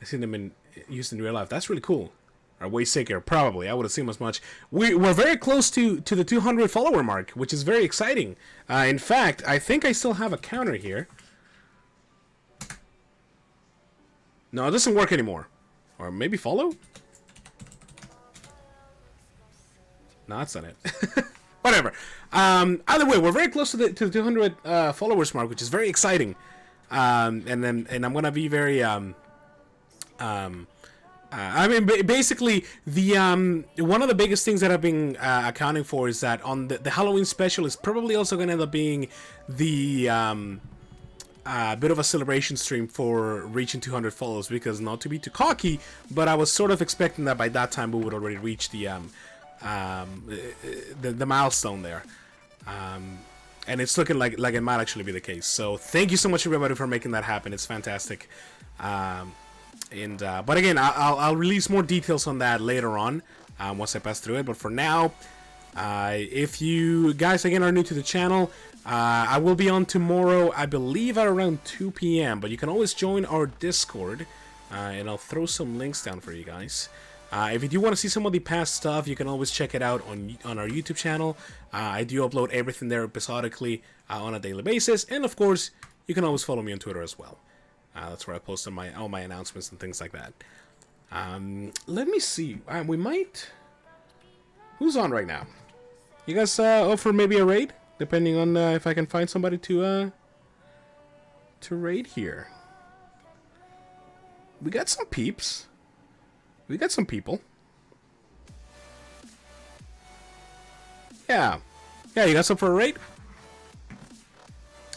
I seen them used in real life. That's really cool. Or way sicker, probably. I would assume as much. We're very close to the 200 follower mark, which is very exciting. In fact, I think I still have a counter here. No, it doesn't work anymore. Or maybe follow? No, that's not it. Whatever. Either way, we're very close to the 200 followers mark, which is very exciting. And I'm gonna be very I mean, basically, the one of the biggest things that I've been accounting for is that on the Halloween special is probably also going to end up being the bit of a celebration stream for reaching 200 follows, because not to be too cocky, but I was sort of expecting that by that time we would already reach the milestone there. And it's looking like it might actually be the case. So thank you so much everybody for making that happen. It's fantastic. But again, I'll release more details on that later on once I pass through it. But for now, if you guys again are new to the channel, I will be on tomorrow, I believe at around 2 p.m. But you can always join our Discord, and I'll throw some links down for you guys. If you do want to see some of the past stuff, you can always check it out on our YouTube channel. I do upload everything there episodically on a daily basis, and of course, you can always follow me on Twitter as well. That's where I post all my announcements and things like that. Let me see. We might... Who's on right now? You guys offer maybe a raid? Depending on if I can find somebody to raid here. We got some peeps. We got some people. Yeah. Yeah, you got some for a raid?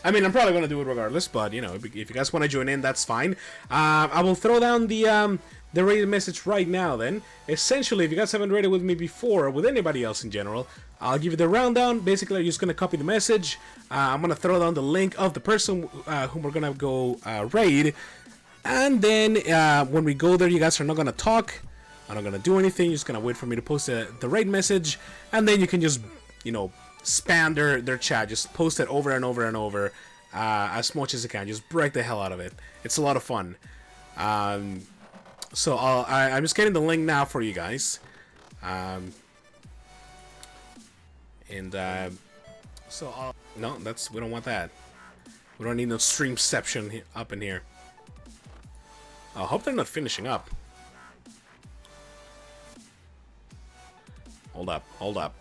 I mean, I'm probably going to do it regardless, but, you know, if you guys want to join in, that's fine. I will throw down the rated message right now, then. Essentially, if you guys haven't rated with me before, or with anybody else in general, I'll give you the rundown. Basically, I'm just going to copy the message. I'm going to throw down the link of the person whom we're going to go raid. And then, when we go there, you guys are not going to talk. I'm not going to do anything. You're just going to wait for me to post the raid message. And then you can just, you know, spam their chat. Just post it over and over and over as much as you can. Just break the hell out of it. It's a lot of fun. So I'm just getting the link now for you guys. No, we don't want that. We don't need no streamception up in here. I hope they're not finishing up. Hold up.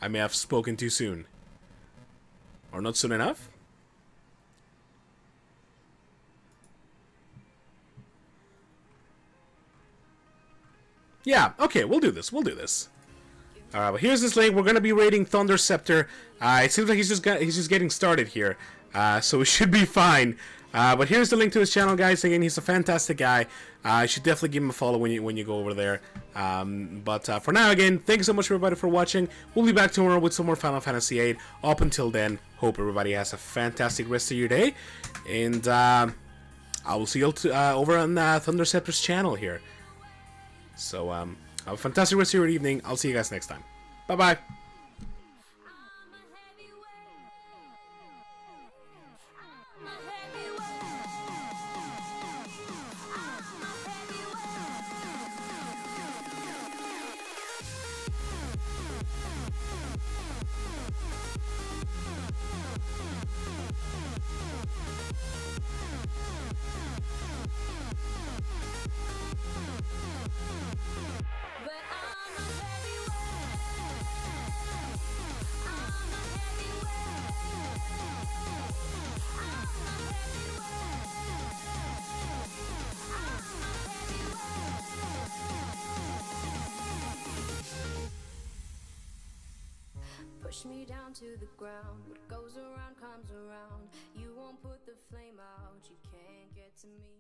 I may have spoken too soon. Or not soon enough? Yeah, okay, we'll do this. Alright, but here's this link. We're gonna be raiding Thunder Scepter. It seems like he's just getting started here. So we should be fine. But here's the link to his channel, guys. Again, he's a fantastic guy. You should definitely give him a follow when you go over there. But for now, again, thank you so much everybody for watching. We'll be back tomorrow with some more Final Fantasy VIII. Up until then, hope everybody has a fantastic rest of your day. And I will see you over on Thunder Scepter's channel here. So have a fantastic rest of your evening. I'll see you guys next time. Bye-bye. push me down to the ground. What goes around comes around. You won't put the flame out, you can't get to me.